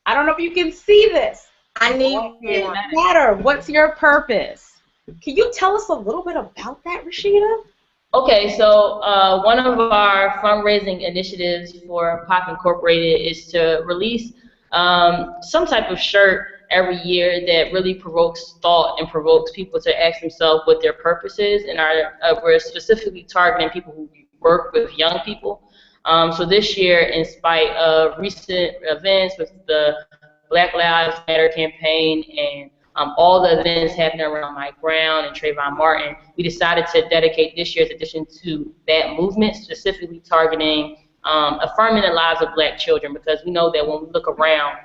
I don't know if you can see this. I need it. Matter. What's your purpose? Can you tell us a little bit about that, Rashida? Okay, so one of our fundraising initiatives for Pop Incorporated is to release some type of shirt every year that really provokes thought and provokes people to ask themselves what their purpose is. And we're specifically targeting people who work with young people. So this year, in spite of recent events with the Black Lives Matter campaign and all the events happening around Mike Brown and Trayvon Martin, we decided to dedicate this year's edition to that movement, specifically targeting affirming the lives of black children, because we know that when we look around,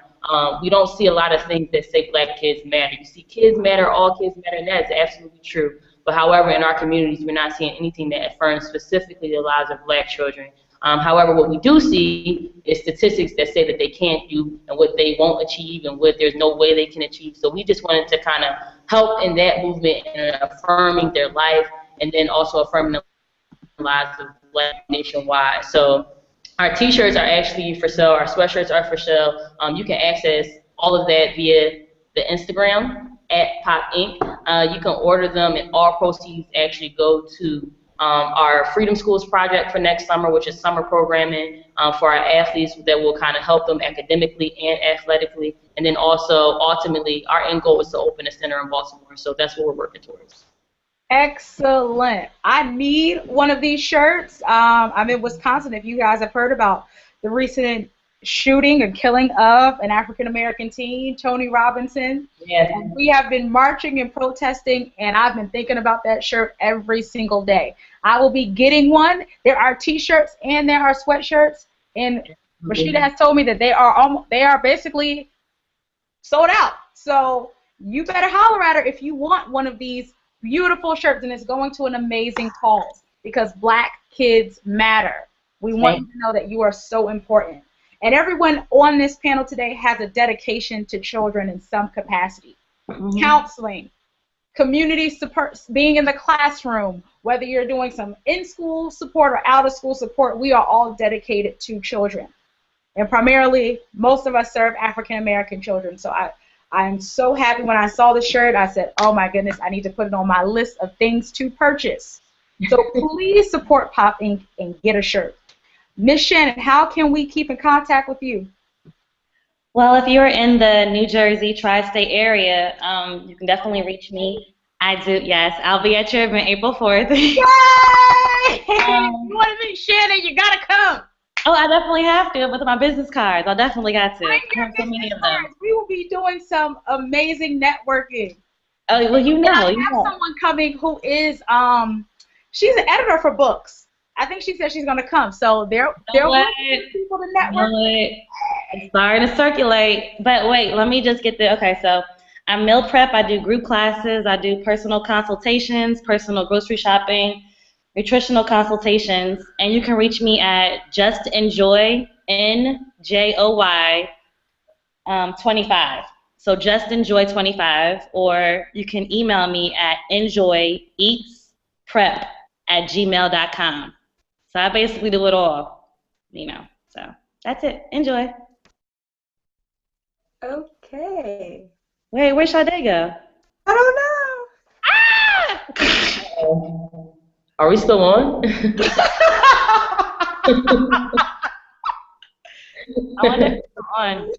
we don't see a lot of things that say black kids matter. You see kids matter, all kids matter, and that is absolutely true. But however, in our communities, we're not seeing anything that affirms specifically the lives of black children. However, what we do see is statistics that say that they can't do and what they won't achieve and what there's no way they can achieve. So we just wanted to kind of help in that movement and affirming their life and then also affirming the lives of black nationwide. So our t-shirts are actually for sale. Our sweatshirts are for sale. You can access all of that via the Instagram at Pop Inc. You can order them, and all proceeds actually go to our Freedom Schools project for next summer, which is summer programming for our athletes that will kind of help them academically and athletically. And then also, ultimately, our end goal is to open a center in Baltimore. So that's what we're working towards. Excellent. I need one of these shirts. I'm in Wisconsin. If you guys have heard about the recent shooting and killing of an African-American teen, Tony Robinson. Yeah. And we have been marching and protesting, and I've been thinking about that shirt every single day. I will be getting one. There are T-shirts and there are sweatshirts, and Rashida has told me that they are basically sold out. So you better holler at her if you want one of these beautiful shirts, and it's going to an amazing cause because black kids matter. We want you to know that you are so important. And everyone on this panel today has a dedication to children in some capacity. Mm-hmm. Counseling, community support, being in the classroom, whether you're doing some in-school support or out-of-school support, we are all dedicated to children. And primarily, most of us serve African-American children. So I'm so happy when I saw the shirt. I said, oh my goodness, I need to put it on my list of things to purchase. So please support Pop Inc. and get a shirt. Miss Shannon, how can we keep in contact with you? Well, if you're in the New Jersey tri-state area, you can definitely reach me. I do, yes. I'll be at your event April 4th. Yay! You want to meet Shannon, you got to come. Oh, I definitely have to with my business cards. I definitely got to. I have so many of them. We will be doing some amazing networking. Oh, well, you know. I have someone coming who is, she's an editor for books. I think she said she's going to come. So there will be people to network. It's starting to circulate. But wait, let me just get okay, so I'm meal prep. I do group classes. I do personal consultations, personal grocery shopping, nutritional consultations. And you can reach me at Just Enjoy, NJOY 25. So Just Enjoy 25. Or you can email me at enjoyeatsprep@gmail.com. So I basically do it all, you know. So that's it. Enjoy. Okay. Wait, where'd Sade go? I don't know. Are we still on? I wonder if it's on.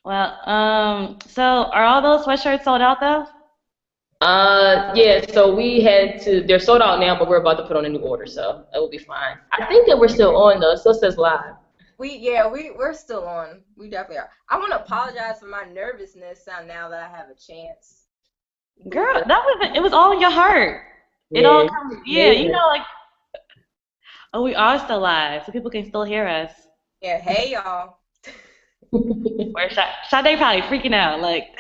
Well, so are all those sweatshirts sold out though? Yeah, so they're sold out now, but we're about to put on a new order, so that will be fine. I think that we're still on though, it still says live. We're still on. We definitely are. I want to apologize for my nervousness now that I have a chance. Girl, it was all in your heart. It all comes, you know, like, oh, we are still live, so people can still hear us. Yeah, hey y'all. Or Sade probably freaking out, like.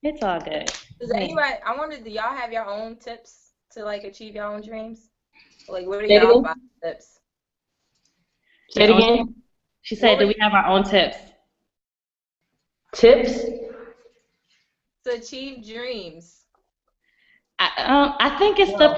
It's all good. Does anybody? I wondered, do y'all have your own tips to like achieve your own dreams? Like, what are Say it y'all again? tips? Say it again. She said, do we have our own tips? Tips? To achieve dreams. I think it's the